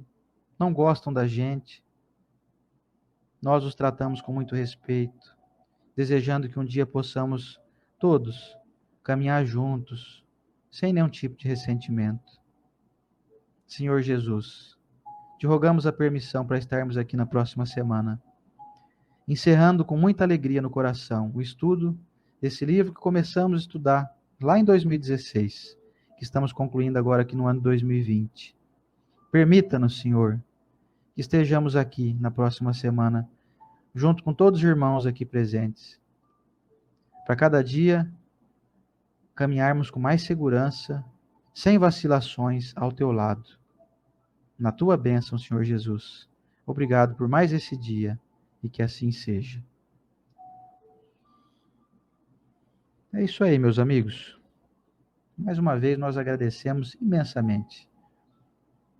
não gostam da gente, nós os tratamos com muito respeito, desejando que um dia possamos todos caminhar juntos, sem nenhum tipo de ressentimento. Senhor Jesus, te rogamos a permissão para estarmos aqui na próxima semana, encerrando com muita alegria no coração o estudo desse livro que começamos a estudar lá em 2016, que estamos concluindo agora aqui no ano 2020. Permita-nos, Senhor, que estejamos aqui na próxima semana, junto com todos os irmãos aqui presentes, para cada dia caminharmos com mais segurança, sem vacilações ao teu lado. Na tua bênção, Senhor Jesus. Obrigado por mais esse dia e que assim seja. É isso aí, meus amigos. Mais uma vez nós agradecemos imensamente.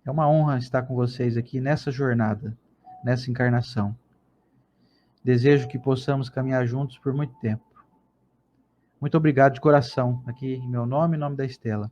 É uma honra estar com vocês aqui nessa jornada, nessa encarnação. Desejo que possamos caminhar juntos por muito tempo. Muito obrigado de coração, aqui em meu nome e em nome da Estela.